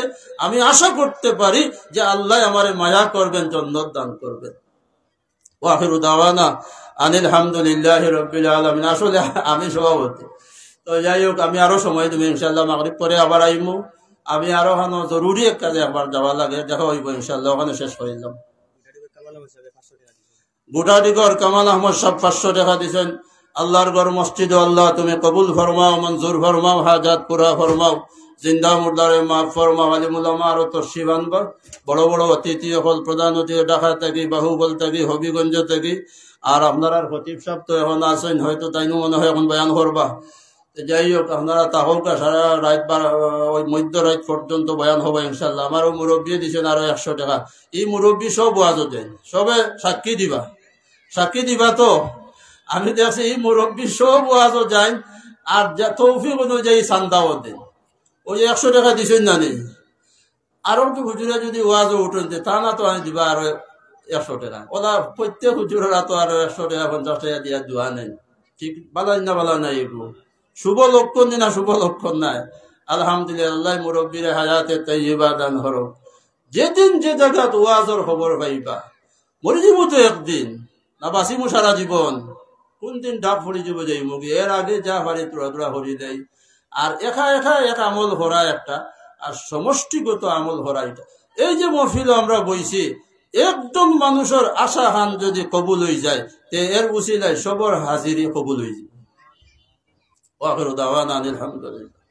আমি আশা করতে পারি যে আল্লাহ আমারে মায়া করবেন, জান্নাত দান করবেন। ওয়া আখিরু দাওয়ানা আনিল হামদুলিল্লাহি রাব্বিল আলামিন। আসলে আমি সভাপতি, তো যাই হোক, আমি আরো সময় দেব ইনশাআল্লাহ। মাগরিব পরে আবার আইমু, আমি আরো ওখানে জরুরি এক কাজে একবার যাওয়া লাগে, দেখা হইব ইনশাআল্লাহ। ওখানে শেষ করিলাম। গুটাডিগর কামাল আহমদ সাহেব 500 টাকা দিচ্ছেন। আল্লাহর ঘর মসজিদ, আল্লাহ তুমি কবুল ফরমাও, মঞ্জুর ফরমাও, হাজাত পুরা ফরমাও, জিন্দা মুর্দারে মাফ ফরমাও। আলিমুলামা আরো তরশিব আনবা, বড় বড় অতিথি সকল, প্রধান অতিথি ঢাকা থেকে, বাহুবল থেকে, হবিগঞ্জ থেকে। আর আপনারা খতিব সাহেব তো এখন আছেন, হয়তো তাইনও মনে হয় এখন বয়ান করবা। যাই হোক, আপনারা তাহলকা সারা রাত ওই মধ্য রাত পর্যন্ত বয়ান হবো ইনশাল্লাহ। আমারও মুরব্বী দিচ্ছেন আরো 100 টাকা। এই মুরব্বী সব ওয়াজ দেন, সবে সাক্ষী দিবা তো। আমি দেখছি এই মুরব্বী সব ওয়াজও যায়, আর তৌফিক অনুযায়ী চান্দাও দেন। ওই 100 টাকা দিচ্ছেন না নেই, আরো তো হুজুরা যদি ওয়াজও উঠেন তা না তো আমি দিবা আরো 100 টাকা ওলা প্রত্যেক হুজুরেরা তো আর 100 টাকা 50 টাকা দিয়া দোয়া নেই ঠিক বালা নাই এগুলো শুভ লক্ষণ না শুভ লক্ষণ নাই আলহামদুলিল্লাহ মুরব্বীর হায়াতে তাইয়্যিবা দান হরক যেদিন যে জায়গাত ওয়াজর খবর পাইবা মরি যাব তো একদিন না বাঁচিমু সারা জীবন কোন দিন ডাক পড়ি যাব যাই মুগি এর আগে যা পারি তোরা হরি দেয় আর একা এক আমল হরা একটা আর সমষ্টিগত আমল হরা এটা এই যে মহফিল আমরা বইছি একজন মানুষের আশা হান যদি কবুল হয়ে যায় তে এর উসিলায় সবর হাজিরি কবুল হয়ে যায়। ওয়া আখিরু দাওয়ানা আলহামদুলিল্লাহ।